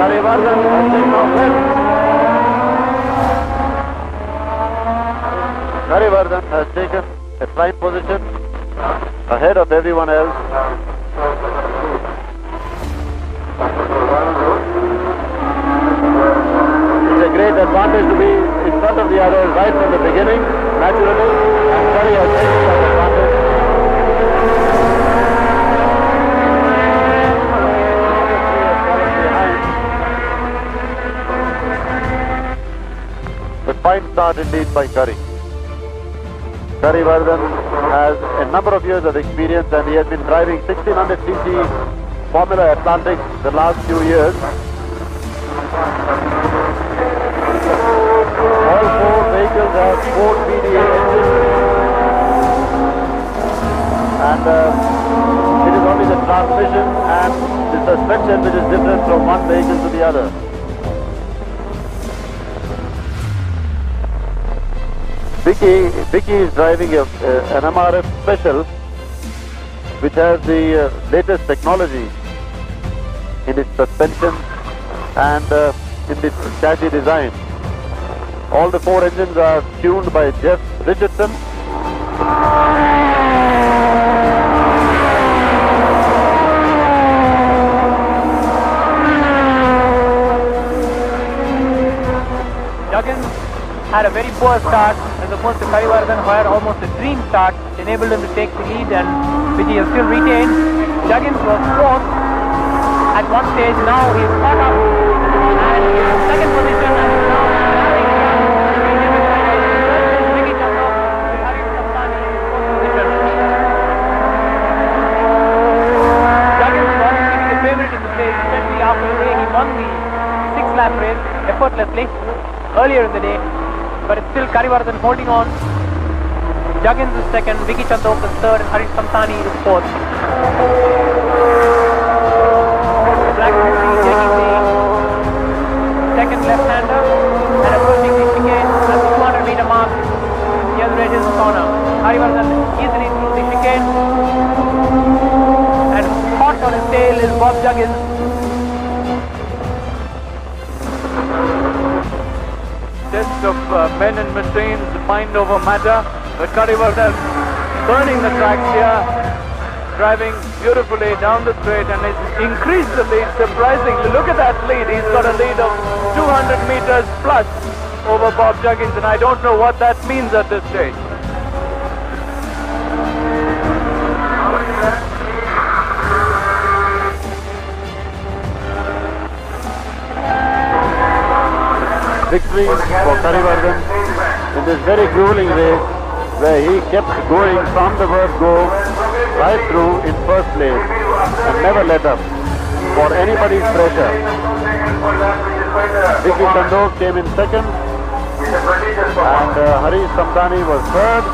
Karivardhan has taken off left. Karivardhan has taken a fine position ahead of everyone else. It's a great advantage to be in front of the others right from the beginning, naturally, and Kari has taken that advantage. A fine start indeed by Kari. Karivardhan has a number of years of experience and he has been driving 1600cc Formula Atlantic the last few years. All four vehicles have 4 PDA engines and it is only the transmission and the suspension which is different from one vehicle to the other. Vicky is driving an MRF Special which has the latest technology in its suspension and in its chassis design. All the 4 engines are tuned by Jeff Richardson. Juggins had a very poor start as opposed to Karivardhan, who had almost a dream start, which enabled him to take the lead and which he has still retained. Juggins was fourth at one stage, now he is caught up and 6-lap race effortlessly earlier in the day, but it's still Karivardhan holding on. Juggins is second, Vicky Chandok is third, and Harish Samtani is fourth. Black Beauty taking the second left-hander and approaching the chicane at the 200-meter mark. He has read his corner. Karivardhan easily through the chicane, and hot on his tail is Bob Juggins. Test of men and machines, mind over matter. But Karivardhan burning the tracks here, driving beautifully down the straight, and it's increased the lead surprisingly. Look at that lead. He's got a lead of 200 meters plus over Bob Juggins, and I don't know what that means at this stage. Victory for Karivardhan in this very grueling race, where he kept going from the word go right through in first place and never let up for anybody's pressure. Vicky Chandok came in second and Harish Samtani was third.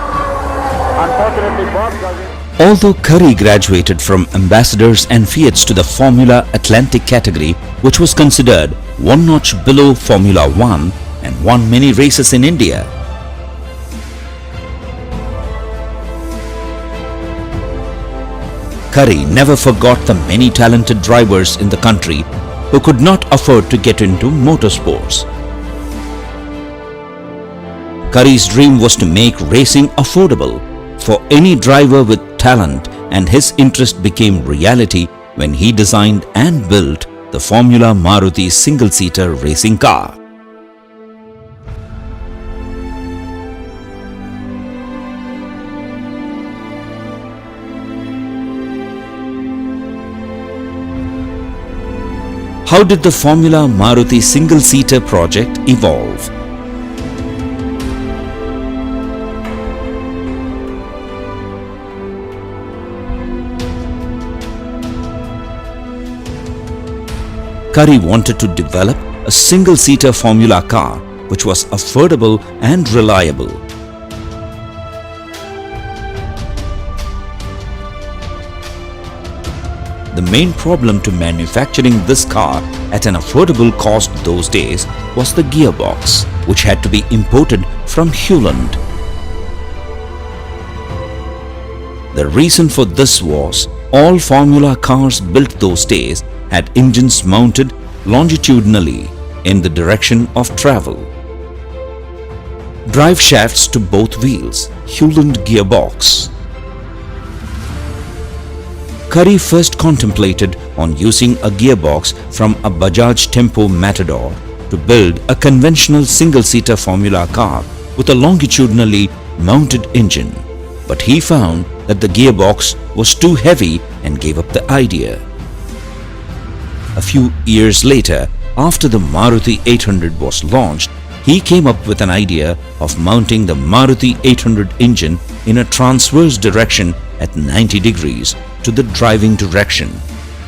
Unfortunately, Bob Juggins. Although Kari graduated from ambassadors and Fiats to the Formula Atlantic category, which was considered one notch below Formula One, and won many races in India, Kari never forgot the many talented drivers in the country who could not afford to get into motorsports. Kari's dream was to make racing affordable for any driver with talent, and his interest became reality when he designed and built the Formula Maruti single-seater racing car. How did the Formula Maruti single-seater project evolve? Kari wanted to develop a single-seater Formula car which was affordable and reliable. The main problem to manufacturing this car at an affordable cost those days was the gearbox, which had to be imported from Holland. The reason for this was all Formula cars built those days had engines mounted longitudinally in the direction of travel. Drive shafts to both wheels, Holland gearbox. Kari first contemplated on using a gearbox from a Bajaj Tempo Matador to build a conventional single-seater Formula car with a longitudinally mounted engine, but he found that the gearbox was too heavy and gave up the idea. A few years later, after the Maruti 800 was launched, he came up with an idea of mounting the Maruti 800 engine in a transverse direction at 90 degrees to the driving direction.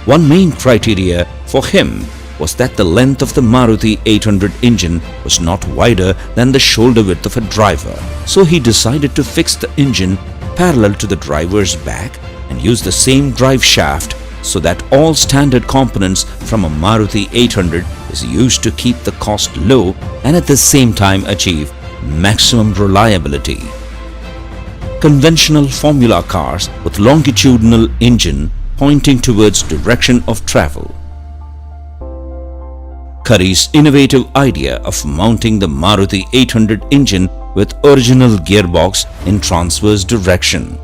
One main criteria for him was that the length of the Maruti 800 engine was not wider than the shoulder width of a driver. So he decided to fix the engine parallel to the driver's back and use the same drive shaft, so that all standard components from a Maruti 800 is used to keep the cost low and at the same time achieve maximum reliability. Conventional Formula cars with longitudinal engine pointing towards direction of travel. Kari's innovative idea of mounting the Maruti 800 engine with original gearbox in transverse direction.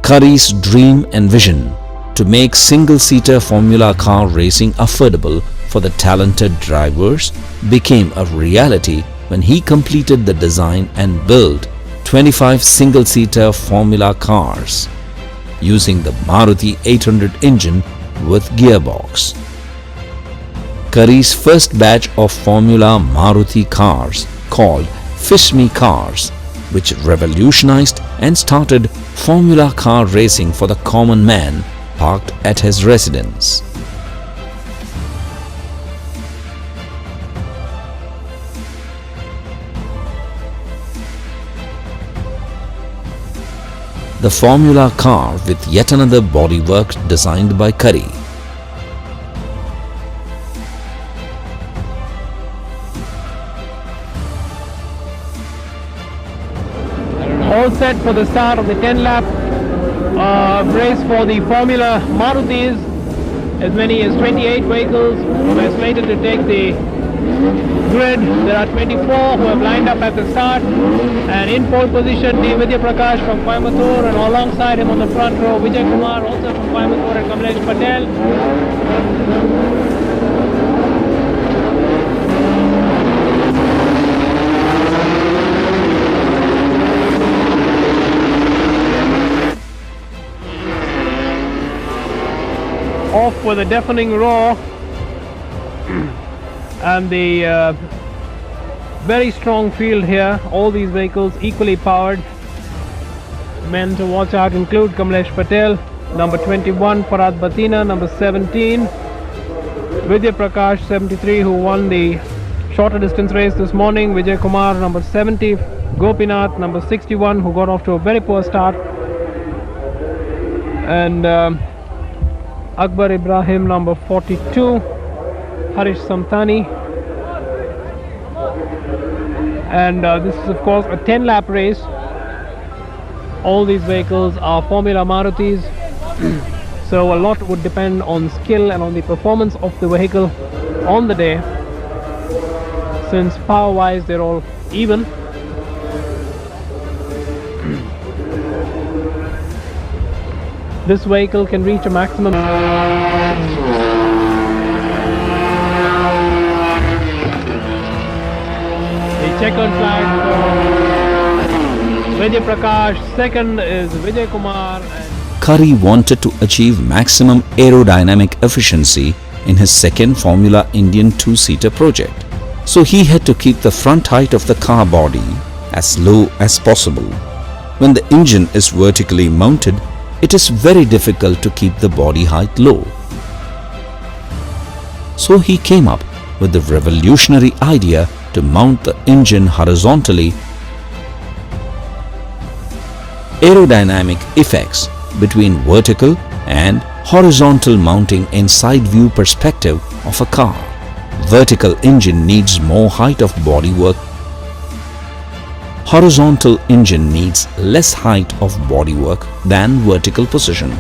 Kari's dream and vision to make single-seater Formula car racing affordable for the talented drivers became a reality when he completed the design and built 25 single-seater Formula cars using the Maruti 800 engine with gearbox. Kari's first batch of Formula Maruti cars, called Fish Me cars, which revolutionized and started Formula car racing for the common man, parked at his residence. The Formula car with yet another bodywork designed by Kari. All set for the start of the 10-lap race for the Formula Marutis. As many as 28 vehicles were slated to take the grid. There are 24 who have lined up at the start, and in pole position the Vidya Prakash from Coimbatore, and alongside him on the front row Vijay Kumar, also from Coimbatore, and Kamlesh Patel. Off with a deafening roar, and the very strong field here. All these vehicles equally powered. Men to watch out include Kamlesh Patel, number 21 Farad Batina, number 17 Vidya Prakash, 73, who won the shorter distance race this morning. Vijay Kumar, number 70, Gopinath, number 61, who got off to a very poor start, and Akbar Ibrahim, number 42, Harish Samtani. And this is of course a 10-lap race. All these vehicles are Formula Marutis, so a lot would depend on skill and on the performance of the vehicle on the day, since power wise they're all even. This vehicle can reach a maximum. The checkered flag for Vijay Prakash. Second is Vijay Kumar. Kari wanted to achieve maximum aerodynamic efficiency in his second Formula Indian two-seater project. So he had to keep the front height of the car body as low as possible. When the engine is vertically mounted, it is very difficult to keep the body height low. So he came up with the revolutionary idea to mount the engine horizontally. Aerodynamic effects between vertical and horizontal mounting in side view perspective of a car. Vertical engine needs more height of bodywork. Horizontal engine needs less height of bodywork than vertical position.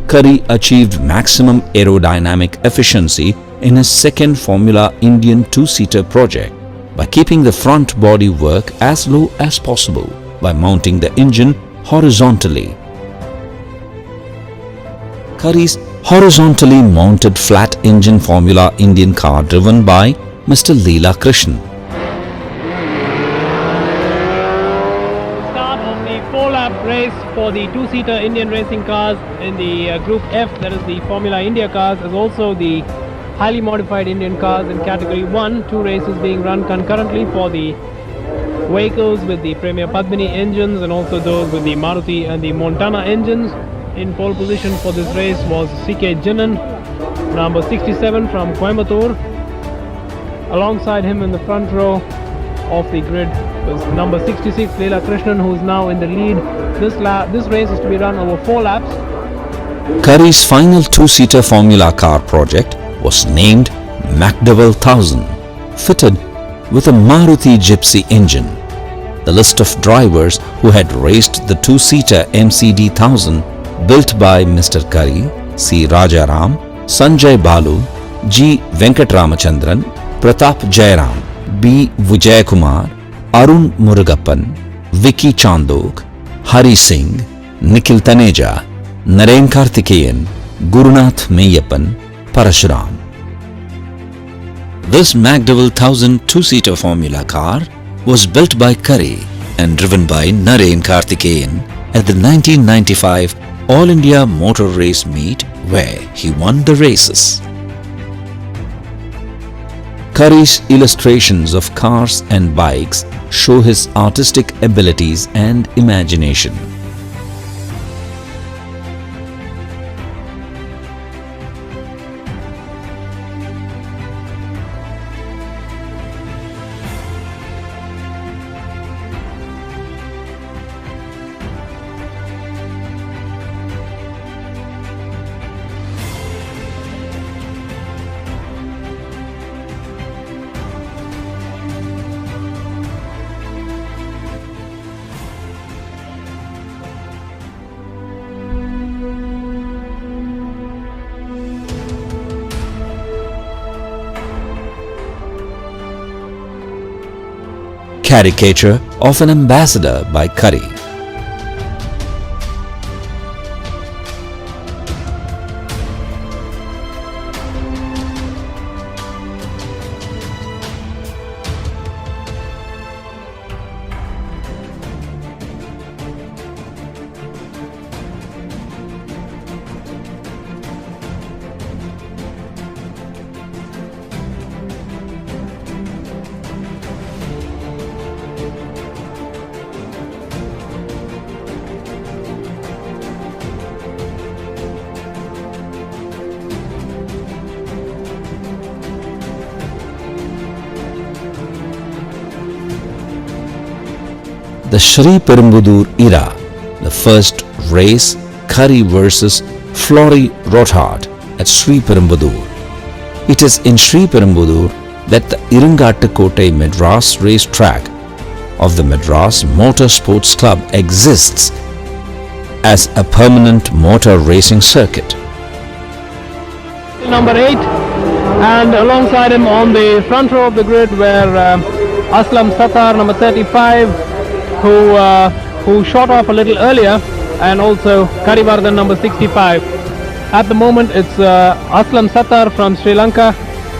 Kari achieved maximum aerodynamic efficiency in his second Formula Indian two-seater project by keeping the front bodywork as low as possible by mounting the engine horizontally. Kari's horizontally mounted flat engine Formula Indian car driven by Mr. Leela Krishnan. Start of the 4-lap race for the two-seater Indian racing cars in the Group F, that is the Formula India cars, as also the highly modified Indian cars in Category 1. 2 races being run concurrently for the vehicles with the Premier Padmini engines and also those with the Maruti and the Montana engines. In pole position for this race was C.K. Jinan, number 67 from Coimbatore. Alongside him in the front row of the grid was number 66 Leela Krishnan, who is now in the lead. This race is to be run over 4 laps. Kari's final two-seater Formula car project was named McDowell 1000, fitted with a Maruti Gypsy engine. The list of drivers who had raced the two-seater MCD 1000 built by Mr. Kari, C. Rajaram, Sanjay Balu, G. Venkatramachandran, Pratap Jairam, B. Vijay Kumar, Arun Murugappan, Vicky Chandok, Hari Singh, Nikhil Taneja, Naren Karthikeyan, Gurunath Meyyappan, Parashuram. This McDowell 1000 two-seater Formula car was built by Kari and driven by Naren Karthikeyan at the 1995 All India Motor Race Meet, where he won the races. Kari's illustrations of cars and bikes show his artistic abilities and imagination. Caricature of an ambassador by Kari. The Sri Perumbudur era, the first race Kari versus Flory Rothart at Sri Perumbudur. It is in Sri Perumbudur that the Irangattukottai Madras race track of the Madras Motorsports Club exists as a permanent motor racing circuit. Number 8, and alongside him on the front row of the grid were Aslam Sattar, number 35, who shot off a little earlier, and also Karivardhan, number 65. At the moment it's Aslam Sattar from Sri Lanka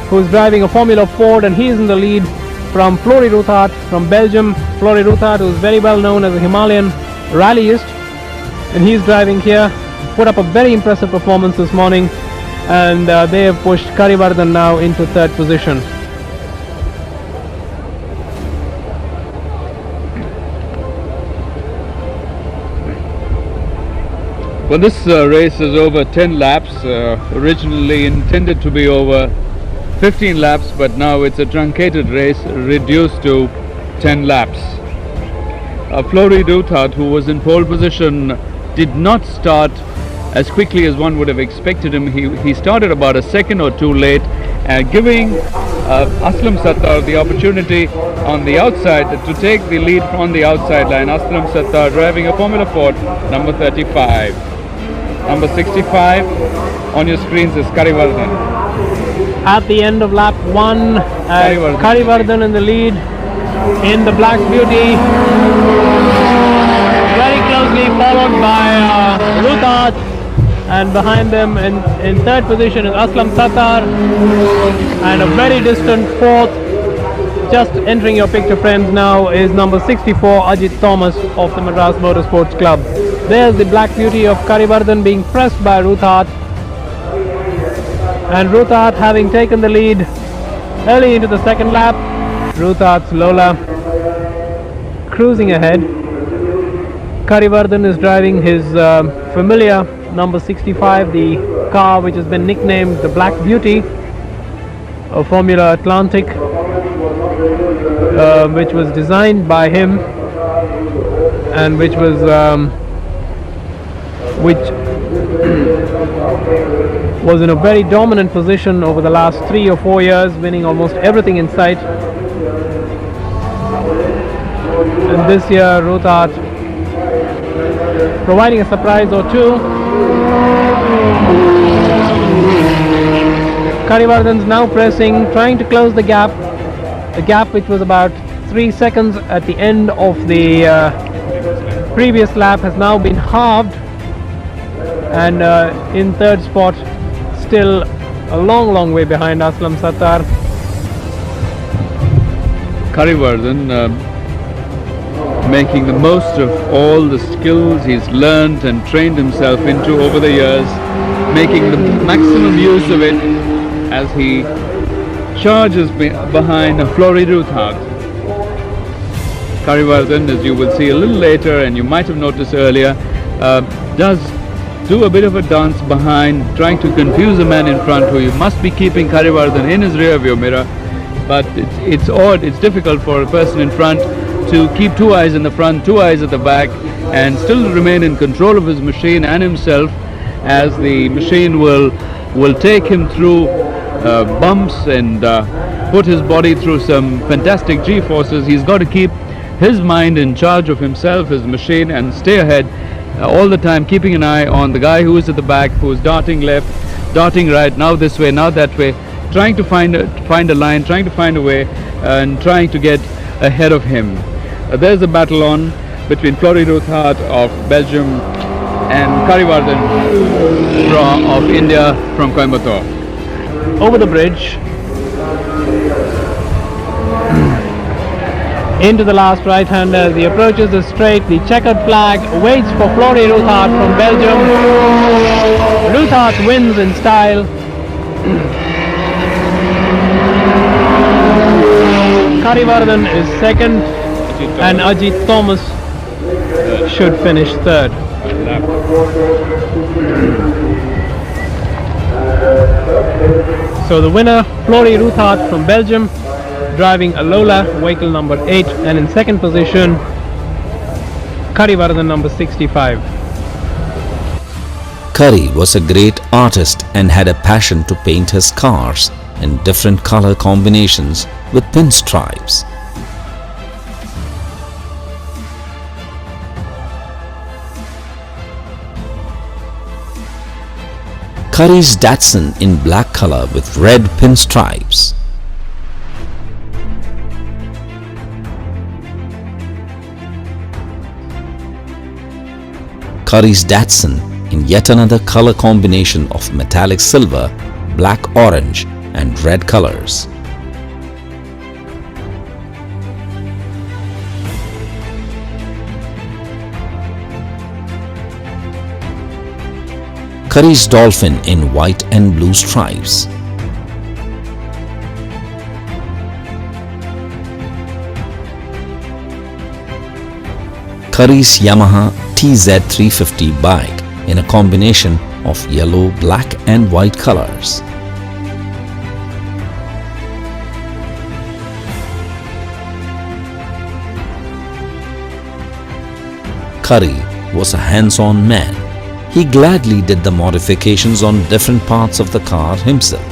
who's driving a Formula Ford, and he's in the lead from Flory Rothart from Belgium. Flory Rothart, who's very well known as a Himalayan rallyist, and he's driving here, put up a very impressive performance this morning, and they have pushed Karivardhan now into 3rd position. Well, this race is over 10 laps, originally intended to be over 15 laps, but now it's a truncated race reduced to 10 laps. Flory Rothart, who was in pole position, did not start as quickly as one would have expected him. He started about a second or two late, giving Aslam Sattar the opportunity on the outside to take the lead on the outside line. Aslam Sattar driving a Formula Ford, number 35. Number 65 on your screens is Karivardhan. At the end of lap 1, Karivardhan in the lead in the Black Beauty, very closely followed by Rothart, and behind them in 3rd position is Aslam Sattar, and a very distant 4th, just entering your picture frames now, is number 64 Ajit Thomas of the Madras Motorsports Club. There's the Black Beauty of Karivardhan being pressed by Rothart, and Rothart having taken the lead early into the 2nd lap. Rothart's Lola cruising ahead. Karivardhan is driving his familiar number 65, the car which has been nicknamed the Black Beauty of Formula Atlantic, which was designed by him, and which was in a very dominant position over the last 3 or 4 years, winning almost everything in sight. And this year Rothart providing a surprise or two. Karivardhan's now pressing, trying to close the gap which was about 3 seconds at the end of the previous lap has now been halved, and in 3rd spot, still a long way behind Aslam Sattar. Karivardhan making the most of all the skills he's learned and trained himself into over the years, making the maximum use of it as he charges behind Flory Rothart. Karivardhan, as you will see a little later and you might have noticed earlier, does do a bit of a dance behind, trying to confuse the man in front who must be keeping Karivardhan in his rear view mirror. But it's odd, it's difficult for a person in front to keep two eyes in the front, two eyes at the back, and still remain in control of his machine and himself, as the machine will take him through bumps and put his body through some fantastic G-forces. He's got to keep his mind in charge of himself, his machine, and stay ahead all the time, keeping an eye on the guy who is at the back, who is darting left, darting right, now this way, now that way, trying to find a line, trying to find a way, and trying to get ahead of him. There's a battle on between Flori Ruthart of Belgium and Karivardhan of India from Coimbatore. Over the bridge, into the last right-hander, he approaches the straight, the checkered flag, waits for Flori Ruthart from Belgium. Ruthart wins in style. Karivardhan is second, and Ajit Thomas should finish third. So the winner, Flori Ruthart from Belgium, driving a Lola, vehicle number 8, and in second position, Karivardhan number 65. Kari was a great artist and had a passion to paint his cars in different color combinations with pinstripes. Kari's Datsun in black color with red pinstripes. Kari's Datsun in yet another color combination of metallic silver, black orange and red colors. Kari's Dolphin in white and blue stripes. Kari's Yamaha TZ350 bike in a combination of yellow, black and white colors. Kari was a hands-on man. He gladly did the modifications on different parts of the car himself.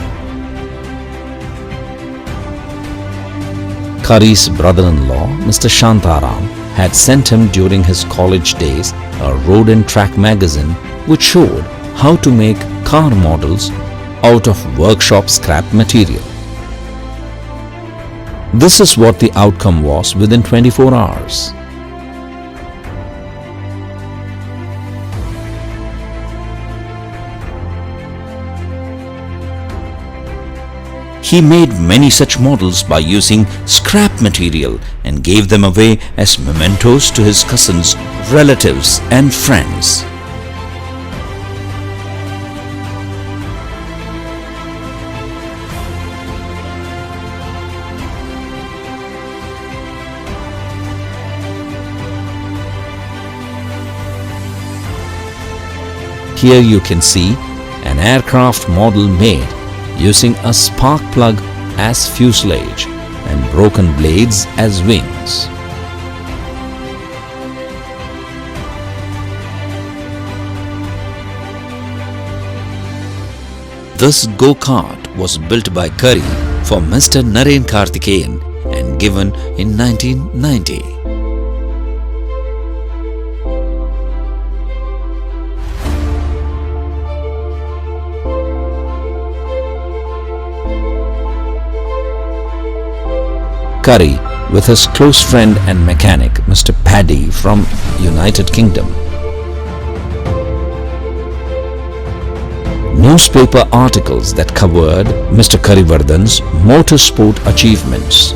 Kari's brother-in-law, Mr. Shantaram, had sent him during his college days a road and track magazine which showed how to make car models out of workshop scrap material. This is what the outcome was within 24 hours. He made many such models by using scrap material and gave them away as mementos to his cousins, relatives and friends. Here you can see an aircraft model made using a spark plug as fuselage and broken blades as wings. This go-kart was built by Kari for Mr. Naren Karthikeyan and given in 1990. Kari with his close friend and mechanic Mr. Paddy from United Kingdom. Newspaper articles that covered Mr. Karivardhan's motorsport achievements.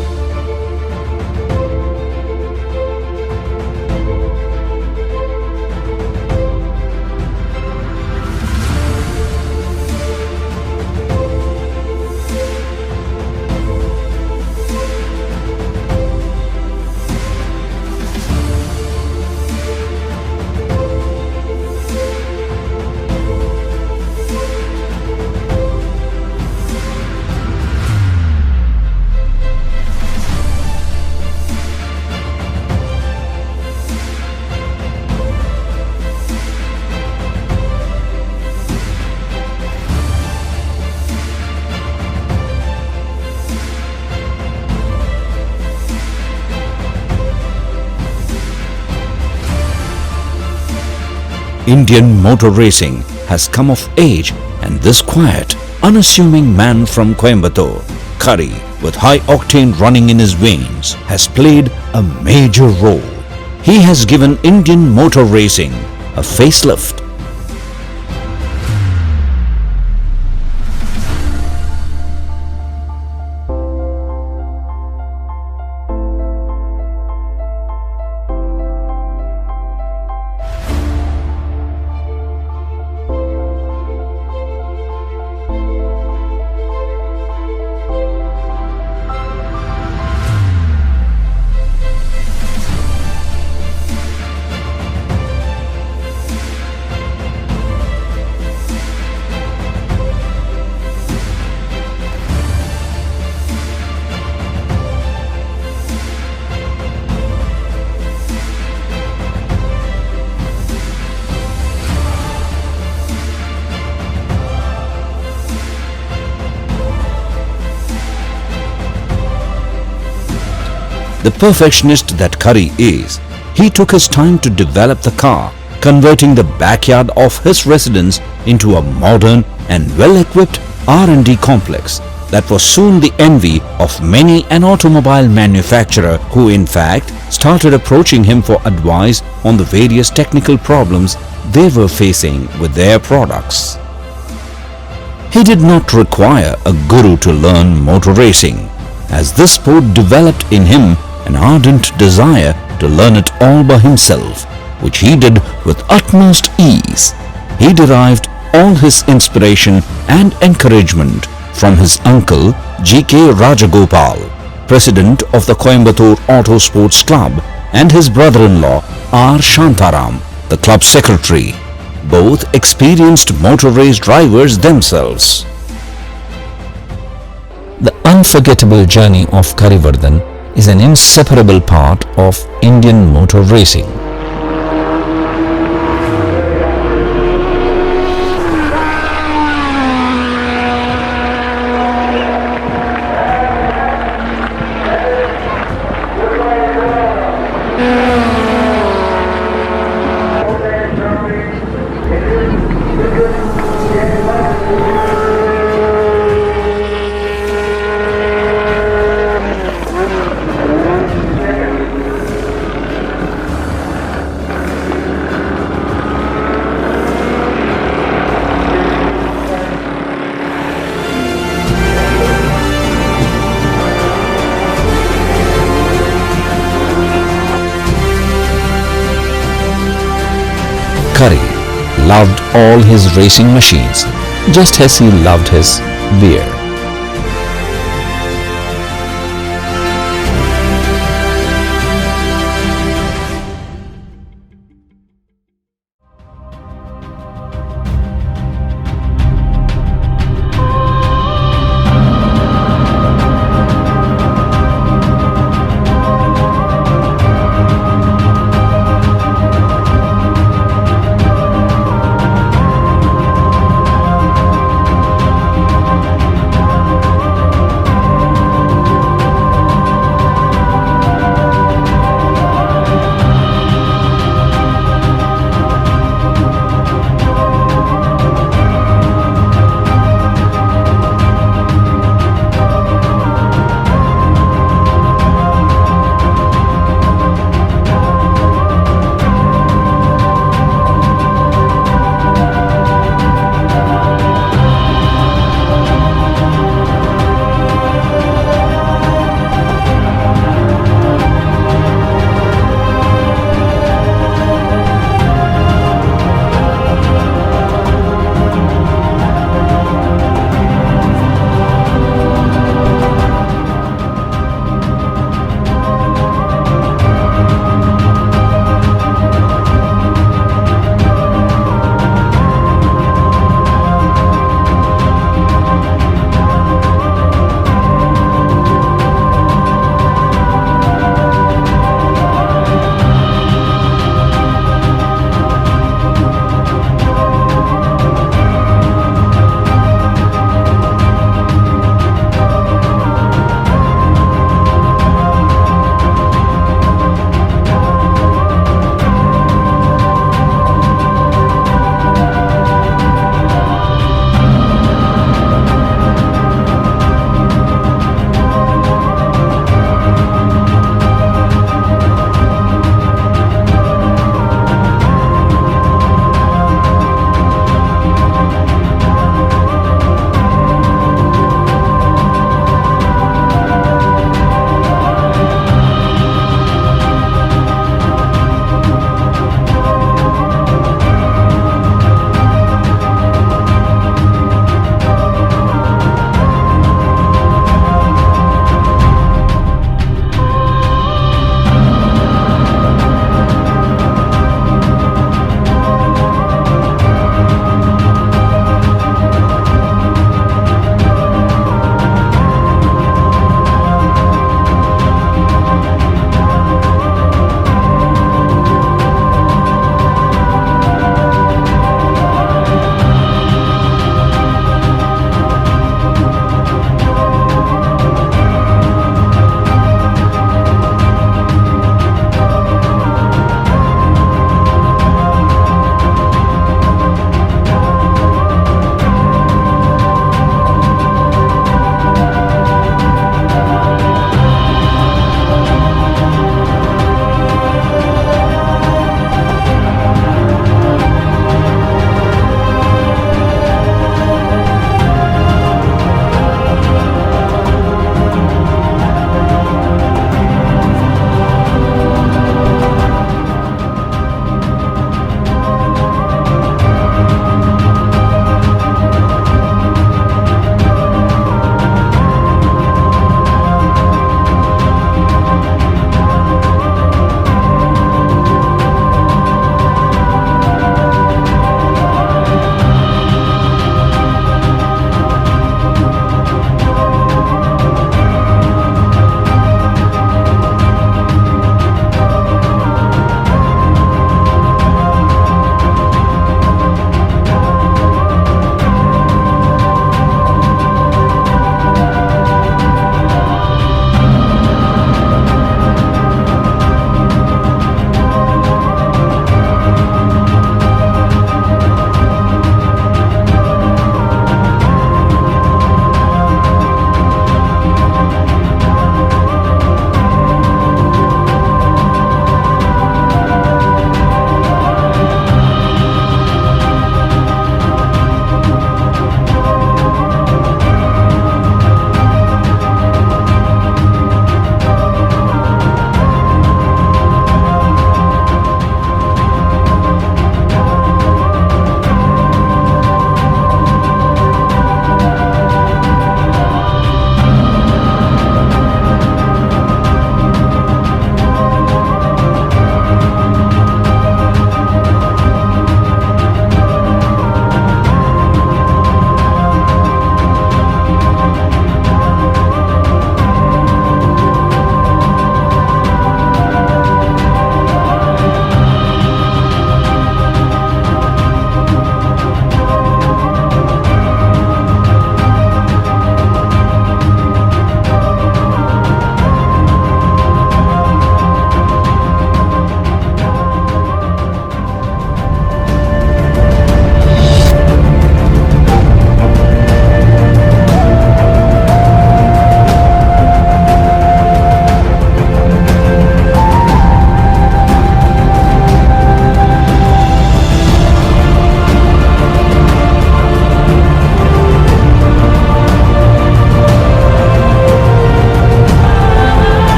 Indian motor racing has come of age, and this quiet, unassuming man from Coimbatore, Kari, with high octane running in his veins, has played a major role. He has given Indian motor racing a facelift. The perfectionist that Kari is, he took his time to develop the car, converting the backyard of his residence into a modern and well-equipped R&D complex that was soon the envy of many an automobile manufacturer who in fact started approaching him for advice on the various technical problems they were facing with their products. He did not require a guru to learn motor racing, as this sport developed in him an ardent desire to learn it all by himself, which he did with utmost ease. He derived all his inspiration and encouragement from his uncle G.K. Rajagopal, president of the Coimbatore Auto Sports Club, and his brother-in-law R. Shantaram, the club secretary, both experienced motor race drivers themselves. The unforgettable journey of Karivardhan is an inseparable part of Indian motor racing. Kari loved all his racing machines just as he loved his beer.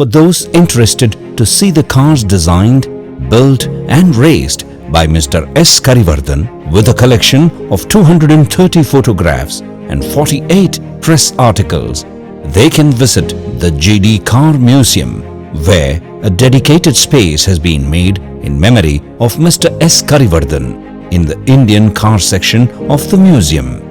for those interested to see the cars designed, built and raced by Mr. S. Karivardhan with a collection of 230 photographs and 48 press articles, they can visit the GD Car Museum, where a dedicated space has been made in memory of Mr. S. Karivardhan in the Indian car section of the museum.